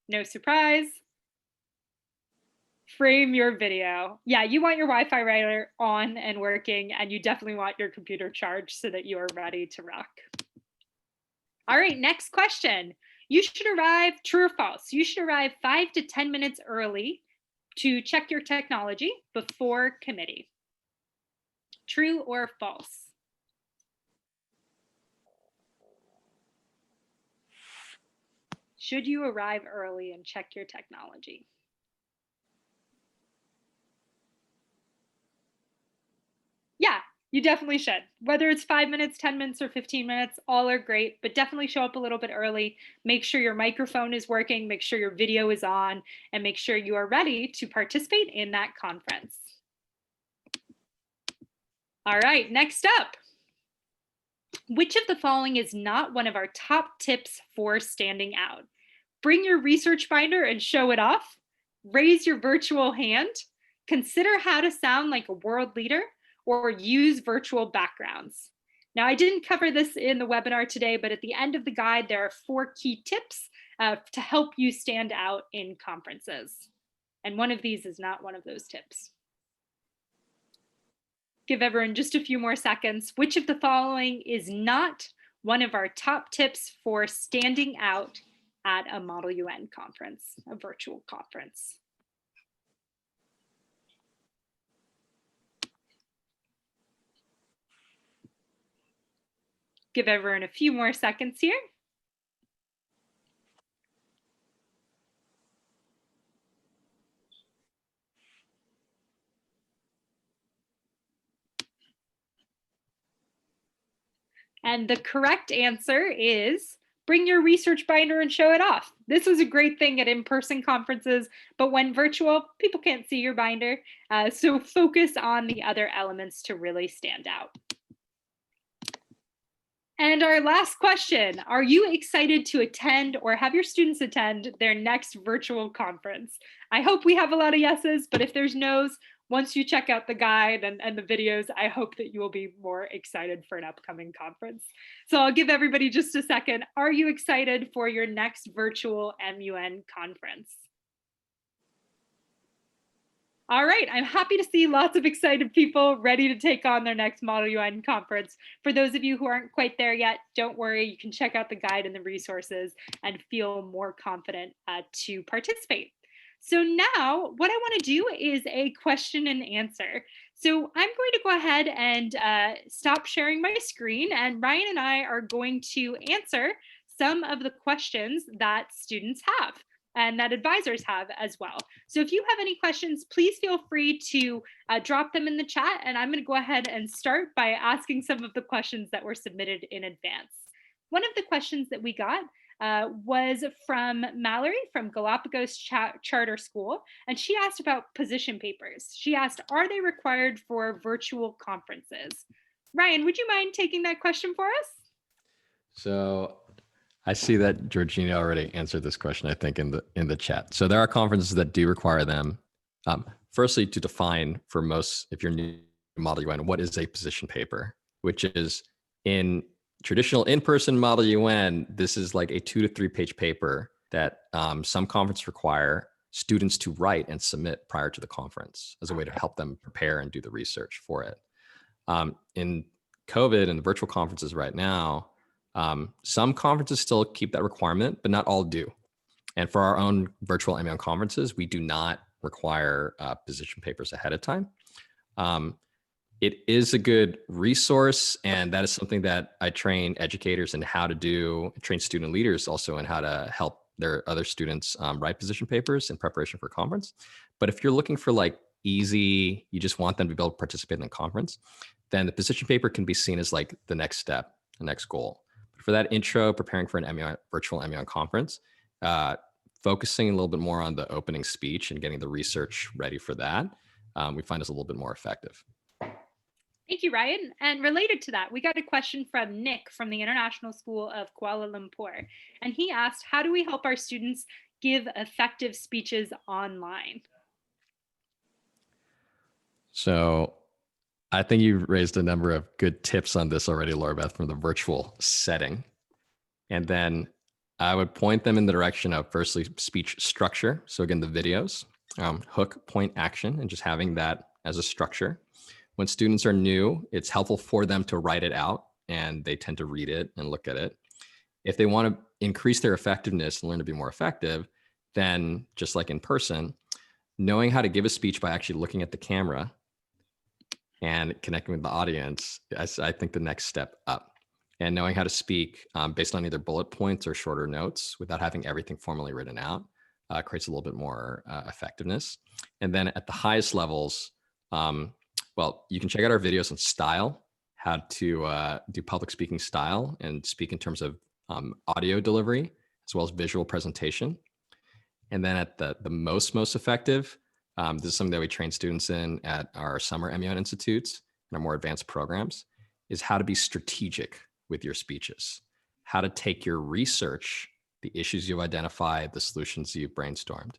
no surprise, frame your video. Yeah, you want your Wi-Fi router on and working, and you definitely want your computer charged so that you are ready to rock. All right, next question. You should arrive, true or false, you should arrive 5 to 10 minutes early to check your technology before committee. True or false? Should you arrive early and check your technology? Yeah, you definitely should. Whether it's 5 minutes, 10 minutes, or 15 minutes, all are great, but definitely show up a little bit early. Make sure your microphone is working, make sure your video is on, and make sure you are ready to participate in that conference. All right, next up. Which of the following is not one of our top tips for standing out? Bring your research binder and show it off. Raise your virtual hand. Consider how to sound like a world leader, or use virtual backgrounds. Now, I didn't cover this in the webinar today, but at the end of the guide, there are 4 key tips to help you stand out in conferences. And one of these is not one of those tips. Give everyone just a few more seconds. Which of the following is not one of our top tips for standing out at a Model UN conference, a virtual conference? Give everyone a few more seconds here. And the correct answer is bring your research binder and show it off. This was a great thing at in-person conferences, but when virtual, people can't see your binder. So focus on the other elements to really stand out. And our last question, are you excited to attend or have your students attend their next virtual conference? I hope we have a lot of yeses, but if there's no's, once you check out the guide and the videos, I hope that you will be more excited for an upcoming conference. So I'll give everybody just a second. Are you excited for your next virtual MUN conference? All right, I'm happy to see lots of excited people ready to take on their next Model UN conference. For those of you who aren't quite there yet, don't worry, you can check out the guide and the resources and feel more confident to participate. So now what I want to do is a question and answer. So I'm going to go ahead and stop sharing my screen, and Ryan and I are going to answer some of the questions that students have and that advisors have as well. So if you have any questions, please feel free to drop them in the chat, and I'm going to go ahead and start by asking some of the questions that were submitted in advance. One of the questions that we got was from Mallory from Galapagos Charter School, and she asked about position papers. She asked, are they required for virtual conferences? Ryan, would you mind taking that question for us? So I see that Georgina already answered this question, I think, in the chat. So there are conferences that do require them. Firstly, to define for most, if you're new to Model UN, what is a position paper, which is in traditional in-person Model UN, this is like a 2 to 3 page paper that some conferences require students to write and submit prior to the conference as a way to help them prepare and do the research for it. In COVID and the virtual conferences right now, some conferences still keep that requirement, but not all do. And for our own virtual MUN conferences, we do not require position papers ahead of time. It is a good resource, and that is something that I train educators in how to do, train student leaders also in how to help their other students write position papers in preparation for conference. But if you're looking for like easy, you just want them to be able to participate in the conference, then the position paper can be seen as like the next step, the next goal. For that intro, preparing for an MUN, virtual MUN conference, focusing a little bit more on the opening speech and getting the research ready for that, we find is a little bit more effective. Thank you, Ryan. And related to that, we got a question from Nick from the International School of Kuala Lumpur. And he asked, how do we help our students give effective speeches online? So I think you've raised a number of good tips on this already, Laura Beth, from the virtual setting. And then I would point them in the direction of firstly, speech structure. So again, the videos, hook, point, action, and just having that as a structure. When students are new, it's helpful for them to write it out, and they tend to read it and look at it. If they want to increase their effectiveness and learn to be more effective, then just like in person, knowing how to give a speech by actually looking at the camera and connecting with the audience is, I think, the next step up. And knowing how to speak based on either bullet points or shorter notes without having everything formally written out creates a little bit more effectiveness. And then at the highest levels, well, you can check out our videos on style, how to do public speaking style and speak in terms of audio delivery, as well as visual presentation. And then at the most effective, this is something that we train students in at our summer MUN institutes and our more advanced programs, is how to be strategic with your speeches, how to take your research, the issues you've identified, the solutions you've brainstormed,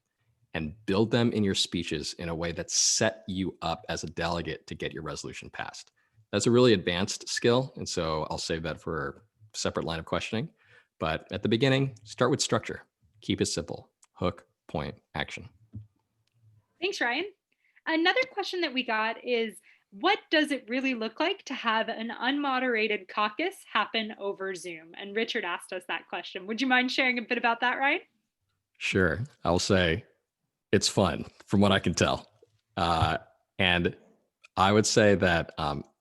and build them in your speeches in a way that set you up as a delegate to get your resolution passed. That's a really advanced skill. And so I'll save that for a separate line of questioning. But at the beginning, start with structure. Keep it simple. Hook, point, action. Thanks, Ryan. Another question that we got is, what does it really look like to have an unmoderated caucus happen over Zoom? And Richard asked us that question. Would you mind sharing a bit about that, Ryan? Sure. I'll say it's fun from what I can tell. And I would say that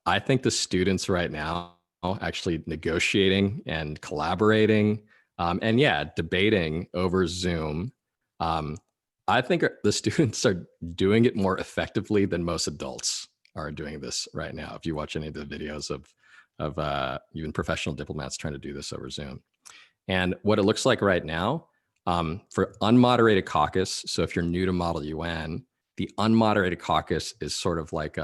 I think the students right now actually negotiating and collaborating and yeah, debating over Zoom. I think the students are doing it more effectively than most adults are doing this right now. If you watch any of the videos of even professional diplomats trying to do this over Zoom. And what it looks like right now, for unmoderated caucus, so if you're new to Model UN, the unmoderated caucus is sort of like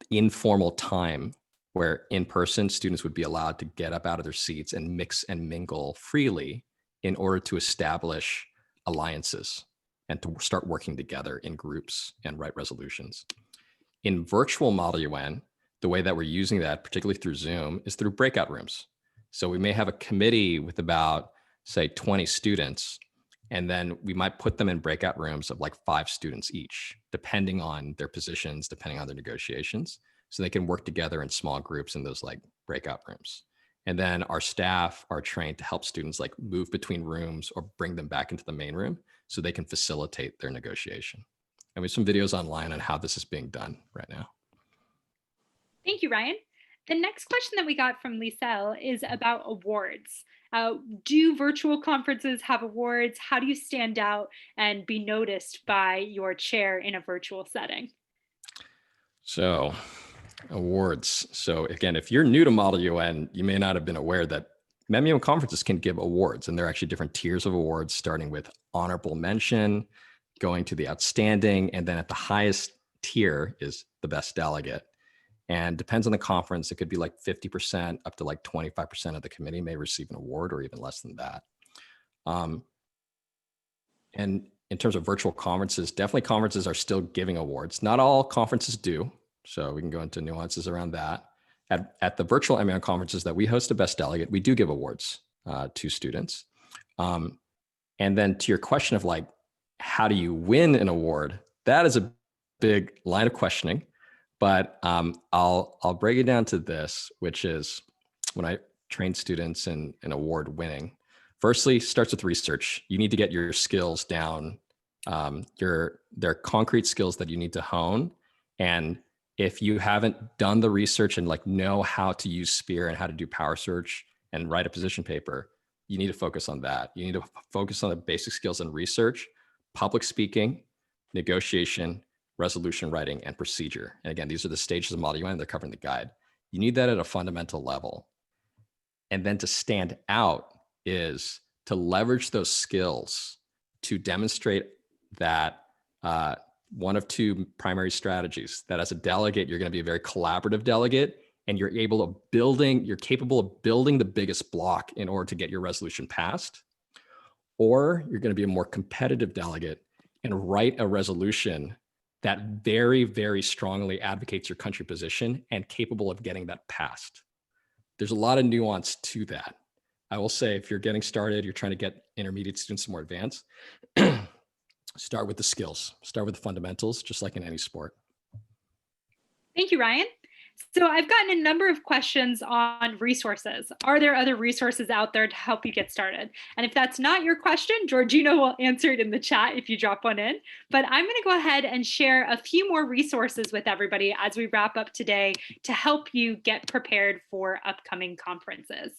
informal time where in person students would be allowed to get up out of their seats and mix and mingle freely in order to establish alliances and to start working together in groups and write resolutions. In virtual Model UN, the way that we're using that, particularly through Zoom, is through breakout rooms. So we may have a committee with about, say, 20 students, and then we might put them in breakout rooms of like 5 students each, depending on their positions, depending on their negotiations. So they can work together in small groups in those like breakout rooms. And then our staff are trained to help students like move between rooms or bring them back into the main room so they can facilitate their negotiation. And we have some videos online on how this is being done right now. Thank you, Ryan. The next question that we got from Lisel is about awards. Do virtual conferences have awards? How do you stand out and be noticed by your chair in a virtual setting? So awards. So again, if you're new to Model UN, you may not have been aware that MUN conferences can give awards, and there are actually different tiers of awards, starting with honorable mention, going to the outstanding, and then at the highest tier is the best delegate. And depends on the conference, it could be like 50% up to like 25% of the committee may receive an award, or even less than that. And in terms of virtual conferences, definitely conferences are still giving awards. Not all conferences do, so we can go into nuances around that. At the virtual MUN conferences that we host a best delegate, we do give awards to students. And then to your question of like, how do you win an award? That is a big line of questioning. But I'll break it down to this, which is when I train students in award winning, firstly, starts with research. You need to get your skills down, their concrete skills that you need to hone. And if you haven't done the research and like know how to use SPEAR and how to do power search and write a position paper, you need to focus on that. You need to focus on the basic skills in research, public speaking, negotiation, resolution writing, and procedure. And again, these are the stages of Model UN. They're covering the guide. You need that at a fundamental level. And then to stand out is to leverage those skills to demonstrate that one of 2 primary strategies, that as a delegate, you're going to be a very collaborative delegate, and you're capable of building the biggest block in order to get your resolution passed. Or you're going to be a more competitive delegate and write a resolution that very, very strongly advocates your country position and capable of getting that passed. There's a lot of nuance to that. I will say, if you're getting started, you're trying to get intermediate students more advanced, start with the skills, start with the fundamentals, just like in any sport. Thank you, Ryan. So I've gotten a number of questions on resources. Are there other resources out there to help you get started? And if that's not your question, Georgina will answer it in the chat if you drop one in. But I'm going to go ahead and share a few more resources with everybody as we wrap up today to help you get prepared for upcoming conferences.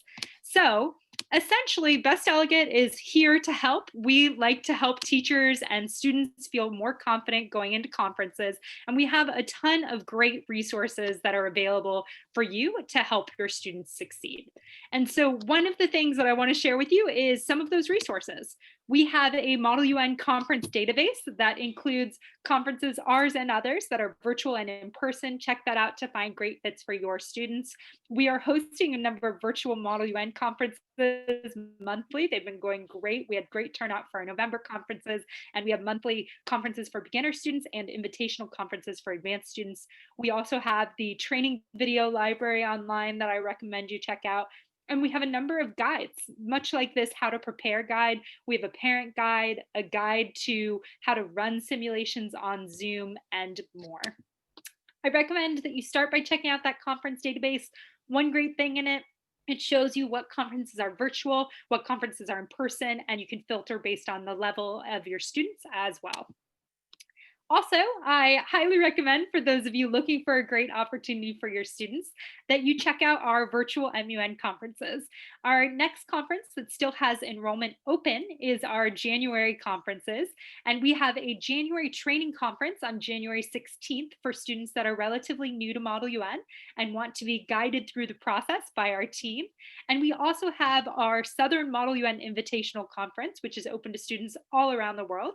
So essentially, Best Delegate is here to help. We like to help teachers and students feel more confident going into conferences. And we have a ton of great resources that are available for you to help your students succeed. And so one of the things that I want to share with you is some of those resources. We have a Model UN conference database that includes conferences, ours and others, that are virtual and in person. Check that out to find great fits for your students. We are hosting a number of virtual Model UN conferences monthly. They've been going great. We had great turnout for our November conferences, and we have monthly conferences for beginner students and invitational conferences for advanced students. We also have the training video library online that I recommend you check out. And we have a number of guides, much like this how to prepare guide. We have a parent guide, a guide to how to run simulations on Zoom, and more. I recommend that you start by checking out that conference database. One great thing in it, it shows you what conferences are virtual, what conferences are in person, and you can filter based on the level of your students as well. Also, I highly recommend, for those of you looking for a great opportunity for your students, that you check out our virtual MUN conferences. Our next conference that still has enrollment open is our January conferences. And we have a January training conference on January 16th for students that are relatively new to Model UN and want to be guided through the process by our team. And we also have our Southern Model UN Invitational Conference, which is open to students all around the world,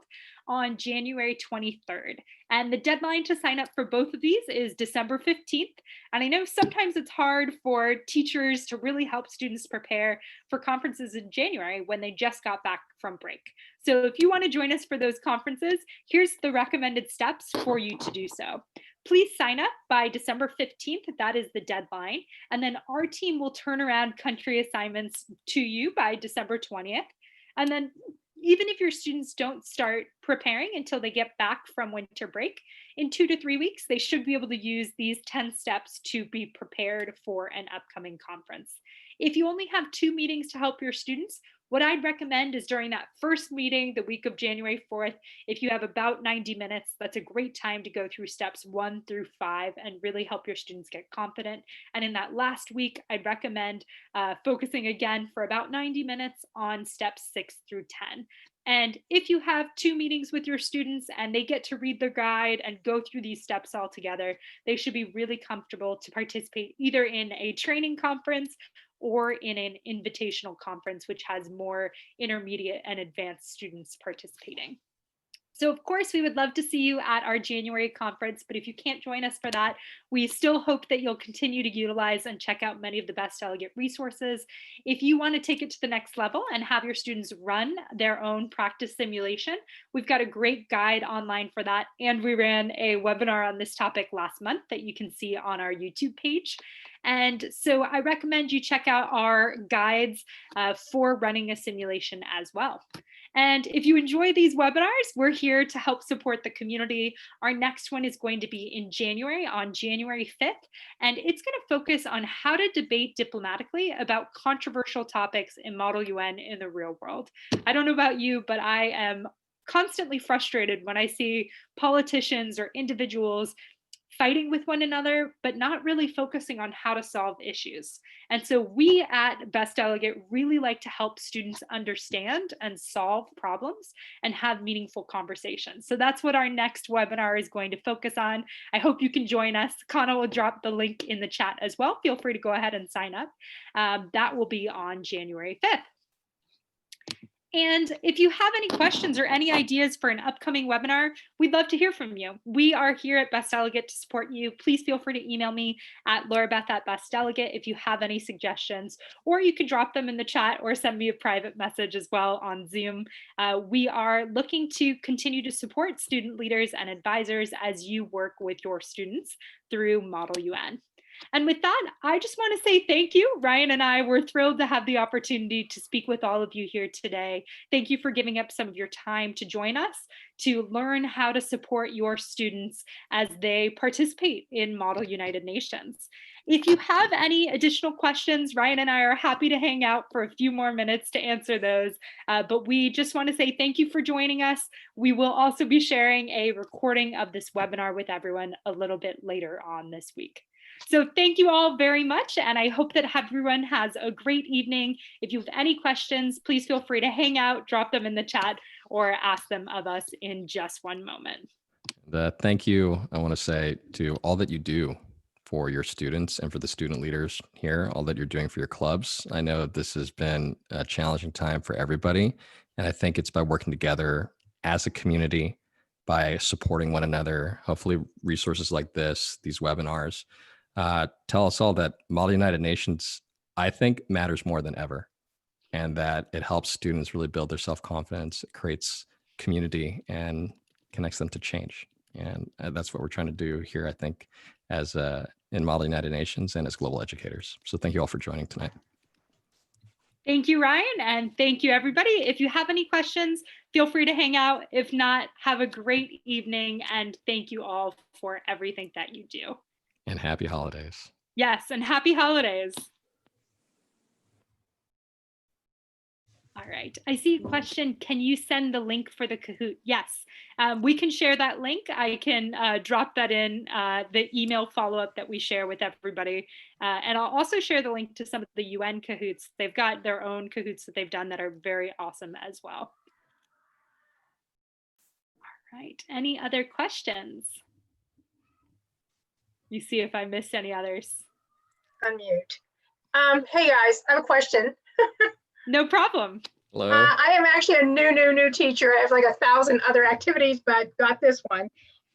on January 23rd. And the deadline to sign up for both of these is December 15th. And I know sometimes it's hard for teachers to really help students prepare for conferences in January when they just got back from break. So if you want to join us for those conferences, here's the recommended steps for you to do so. Please sign up by December 15th. That is the deadline. And then our team will turn around country assignments to you by December 20th. And then even if your students don't start preparing until they get back from winter break, in 2 to 3 weeks, they should be able to use these 10 steps to be prepared for an upcoming conference. If you only have 2 meetings to help your students, what I'd recommend is during that first meeting, the week of January 4th, if you have about 90 minutes, that's a great time to go through steps 1 through 5 and really help your students get confident. And in that last week, I'd recommend focusing again for about 90 minutes on steps 6 through 10. And if you have 2 meetings with your students and they get to read the guide and go through these steps all together, they should be really comfortable to participate either in a training conference or in an invitational conference, which has more intermediate and advanced students participating. So of course, we would love to see you at our January conference, but if you can't join us for that, we still hope that you'll continue to utilize and check out many of the Best Delegate resources. If you want to take it to the next level and have your students run their own practice simulation, we've got a great guide online for that. And we ran a webinar on this topic last month that you can see on our YouTube page. And so I recommend you check out our guides for running a simulation as well. And if you enjoy these webinars, we're here to help support the community. Our next one is going to be in January, on January 5th, and it's going to focus on how to debate diplomatically about controversial topics in Model UN in the real world. I don't know about you, but I am constantly frustrated when I see politicians or individuals fighting with one another, but not really focusing on how to solve issues. And so we at Best Delegate really like to help students understand and solve problems and have meaningful conversations. So that's what our next webinar is going to focus on. I hope you can join us. Connell will drop the link in the chat as well. Feel free to go ahead and sign up. That will be on January 5th. And if you have any questions or any ideas for an upcoming webinar, we'd love to hear from you. We are here at Best Delegate to support you. Please feel free to email me at laurabeth@bestdelegate if you have any suggestions, or you can drop them in the chat or send me a private message as well on Zoom. We are looking to continue to support student leaders and advisors as you work with your students through Model UN. And with that, I just want to say thank you. Ryan and I were thrilled to have the opportunity to speak with all of you here today. Thank you for giving up some of your time to join us to learn how to support your students as they participate in Model United Nations. If you have any additional questions, Ryan and I are happy to hang out for a few more minutes to answer those. But we just want to say thank you for joining us. We will also be sharing a recording of this webinar with everyone a little bit later on this week. So thank you all very much, and I hope that everyone has a great evening. If you have any questions, please feel free to hang out, drop them in the chat, or ask them of us in just one moment. Thank you, I want to say, to all that you do for your students and for the student leaders here, all that you're doing for your clubs. I know this has been a challenging time for everybody, and I think it's by working together as a community, by supporting one another, hopefully resources like this, these webinars, tell us all that Model United Nations, I think, matters more than ever, and that it helps students really build their self-confidence, it creates community and connects them to change. And that's what we're trying to do here, I think, as in Model United Nations and as global educators. So thank you all for joining tonight. Thank you, Ryan, and thank you, everybody. If you have any questions, feel free to hang out. If not, have a great evening, and thank you all for everything that you do. And happy holidays. Yes, and happy holidays. All right, I see a question. Can you send the link for the Kahoot? Yes, we can share that link. I can drop that in the email follow-up that we share with everybody. And I'll also share the link to some of the UN Kahoots. They've got their own Kahoots that they've done that are very awesome as well. All right, any other questions? You see if I missed any others. Unmute. Hey guys, I have a question. No problem. Hello. I am actually a new teacher. I have like 1,000 other activities, but got this one.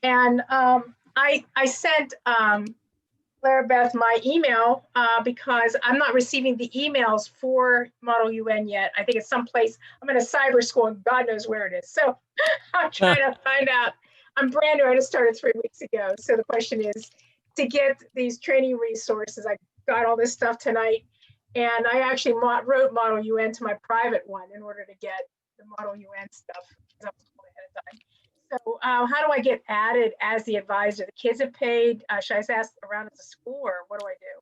And I sent Lara Beth my email because I'm not receiving the emails for Model UN yet. I think it's someplace. I'm in a cyber school and God knows where it is. So I'm trying to find out. I'm brand new. I just started 3 weeks ago. So the question is to get these training resources. I got all this stuff tonight. And I actually wrote Model UN to my private one in order to get the Model UN stuff ahead of time. So how do I get added as the advisor? The kids have paid. Should I just ask around at the school or what do I do?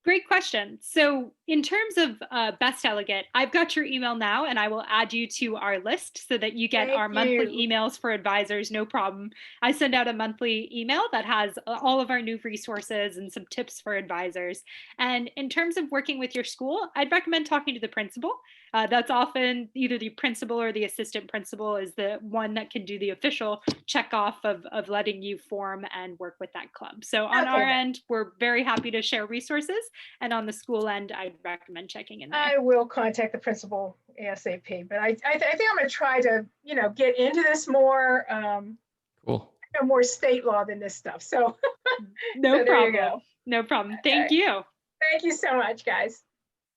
Great question. So in terms of Best Delegate, I've got your email now and I will add you to our list so that you get our monthly emails for advisors, no problem. I send out a monthly email that has all of our new resources and some tips for advisors. And in terms of working with your school, I'd recommend talking to the principal. That's often either the principal or the assistant principal is the one that can do the official check off of letting you form and work with that club. So on our end, we're very happy to share resources. And on the school end, I'd recommend checking in there. I will contact the principal ASAP, but I think I'm going to try to, get into this more. Cool. More state law than this stuff. So no problem. No problem. Thank you. Thank you so much, guys.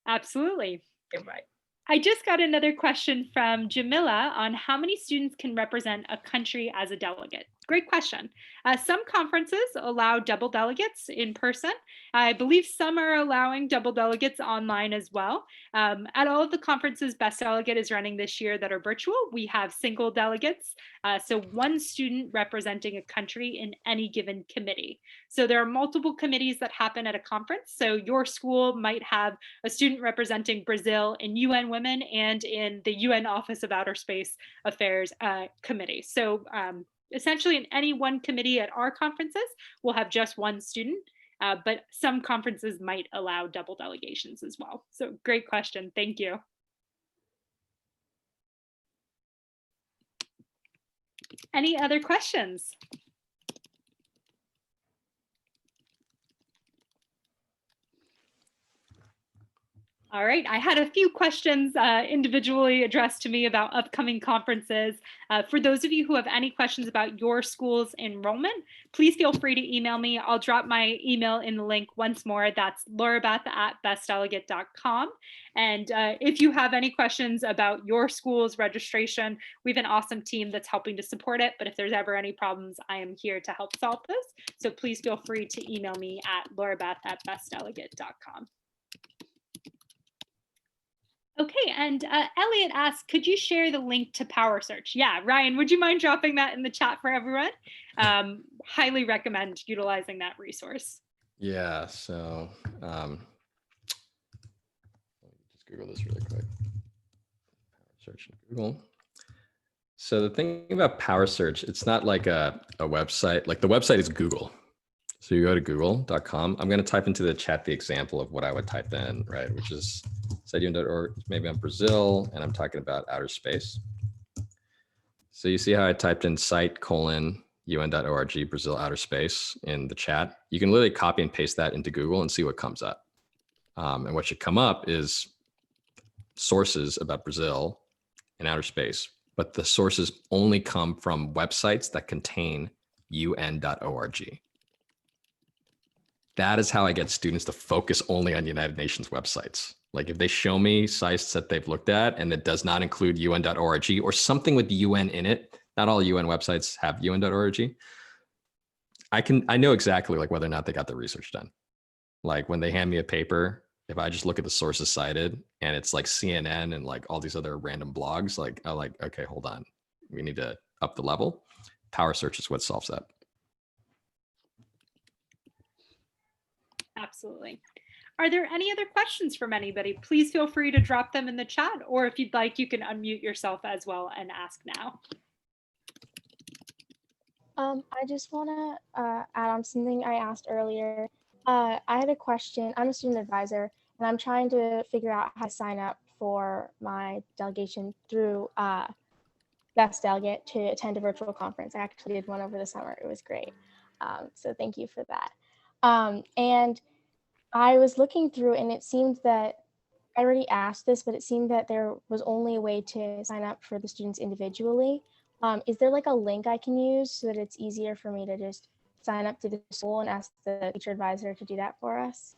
Absolutely. Goodbye. I just got another question from Jamila on how many students can represent a country as a delegate. Great question. Some conferences allow double delegates in person. I believe some are allowing double delegates online as well. At all of the conferences Best Delegate is running this year that are virtual, we have single delegates. So one student representing a country in any given committee. So there are multiple committees that happen at a conference. So your school might have a student representing Brazil in UN Women and in the UN Office of Outer Space Affairs committee. So essentially in any one committee at our conferences, we'll have just one student, but some conferences might allow double delegations as well. So great question, thank you. Any other questions? All right, I had a few questions individually addressed to me about upcoming conferences. For those of you who have any questions about your school's enrollment, please feel free to email me. I'll drop my email in the link once more. That's laurabeth@bestdelegate.com. And if you have any questions about your school's registration, we have an awesome team that's helping to support it. But if there's ever any problems, I am here to help solve those. So please feel free to email me at laurabeth@bestdelegate.com. Okay, and Elliot asked, could you share the link to Power Search? Yeah, Ryan, would you mind dropping that in the chat for everyone? Highly recommend utilizing that resource. Yeah, so let me just Google this really quick. Power Search in Google. So the thing about Power Search, it's not like a website. Like the website is Google. So you go to google.com. I'm going to type into the chat the example of what I would type in, right? Which is cityun.org. Maybe I'm Brazil and I'm talking about outer space. So you see how I typed in site:un.org Brazil outer space in the chat. You can literally copy and paste that into Google and see what comes up. And what should come up is sources about Brazil and outer space, but the sources only come from websites that contain un.org. That is how I get students to focus only on United Nations websites. Like if they show me sites that they've looked at and it does not include un.org or something with the UN in it, not all UN websites have un.org. I know exactly like whether or not they got the research done. Like when they hand me a paper, if I just look at the sources cited and it's like CNN and like all these other random blogs, like I'm like, okay, hold on. We need to up the level. Power Search is what solves that. Absolutely. Are there any other questions from anybody? Please feel free to drop them in the chat, or if you'd like, you can unmute yourself as well and ask now. I just want to add on something I asked earlier. I had a question. I'm a student advisor, and I'm trying to figure out how to sign up for my delegation through Best Delegate to attend a virtual conference. I actually did one over the summer. It was great. So thank you for that. And I was looking through and it seemed that I already asked this, but it seemed that there was only a way to sign up for the students individually. Is there like a link I can use so that it's easier for me to just sign up to the school and ask the teacher advisor to do that for us?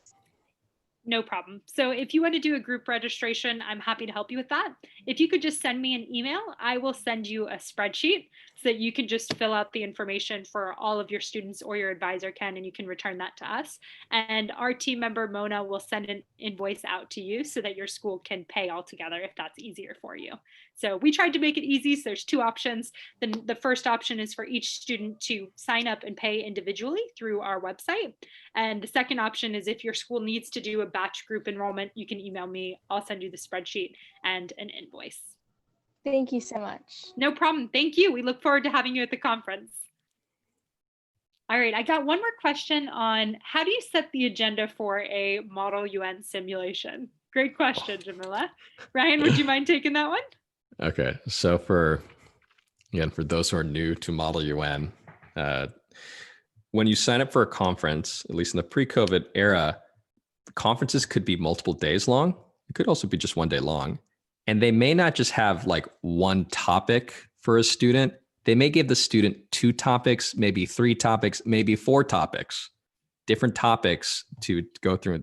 No problem. So if you want to do a group registration, I'm happy to help you with that. If you could just send me an email, I will send you a spreadsheet so that you can just fill out the information for all of your students, or your advisor can, and you can return that to us. And our team member, Mona, will send an invoice out to you so that your school can pay all together if that's easier for you. So we tried to make it easy. So there's two options. The first option is for each student to sign up and pay individually through our website. And the second option is if your school needs to do a batch group enrollment, you can email me. I'll send you the spreadsheet and an invoice. Thank you so much. No problem. Thank you. We look forward to having you at the conference. All right, I got one more question on how do you set the agenda for a Model UN simulation? Great question, Jamila. Ryan, would you mind taking that one? Okay, so for those who are new to Model UN, when you sign up for a conference, at least in the pre-COVID era, conferences could be multiple days long. It could also be just one day long. And they may not just have like one topic for a student. They may give the student 2 topics, maybe 3 topics, maybe 4 topics, different topics to go through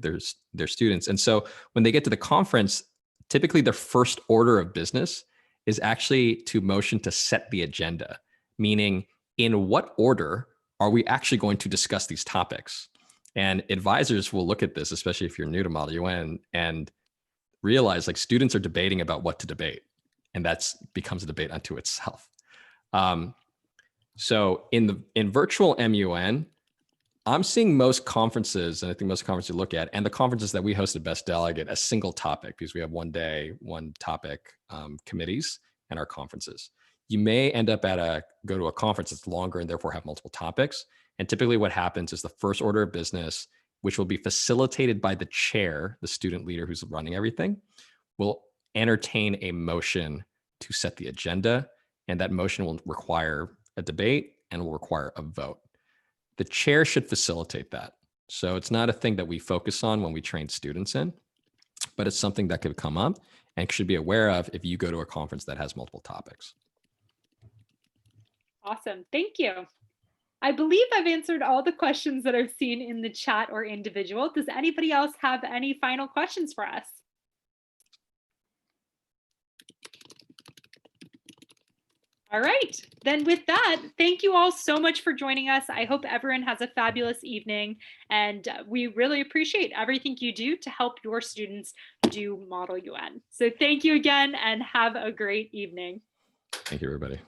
their students. And so when they get to the conference, typically their first order of business is actually to motion to set the agenda, meaning in what order are we actually going to discuss these topics? And advisors will look at this, especially if you're new to Model UN, and realize like students are debating about what to debate. And that's becomes a debate unto itself. So in virtual MUN, I'm seeing most conferences, and I think most conferences you look at, and the conferences that we hosted Best Delegate, a single topic, because we have one day, one topic committees and our conferences. You may end up go to a conference that's longer and therefore have multiple topics. And typically what happens is the first order of business, which will be facilitated by the chair, the student leader who's running everything, will entertain a motion to set the agenda. And that motion will require a debate and will require a vote. The chair should facilitate that. So it's not a thing that we focus on when we train students in, but it's something that could come up and should be aware of if you go to a conference that has multiple topics. Awesome. Thank you. I believe I've answered all the questions that I've seen in the chat or individual. Does anybody else have any final questions for us? All right, then with that, thank you all so much for joining us. I hope everyone has a fabulous evening, and we really appreciate everything you do to help your students do Model UN. So thank you again and have a great evening. Thank you, everybody.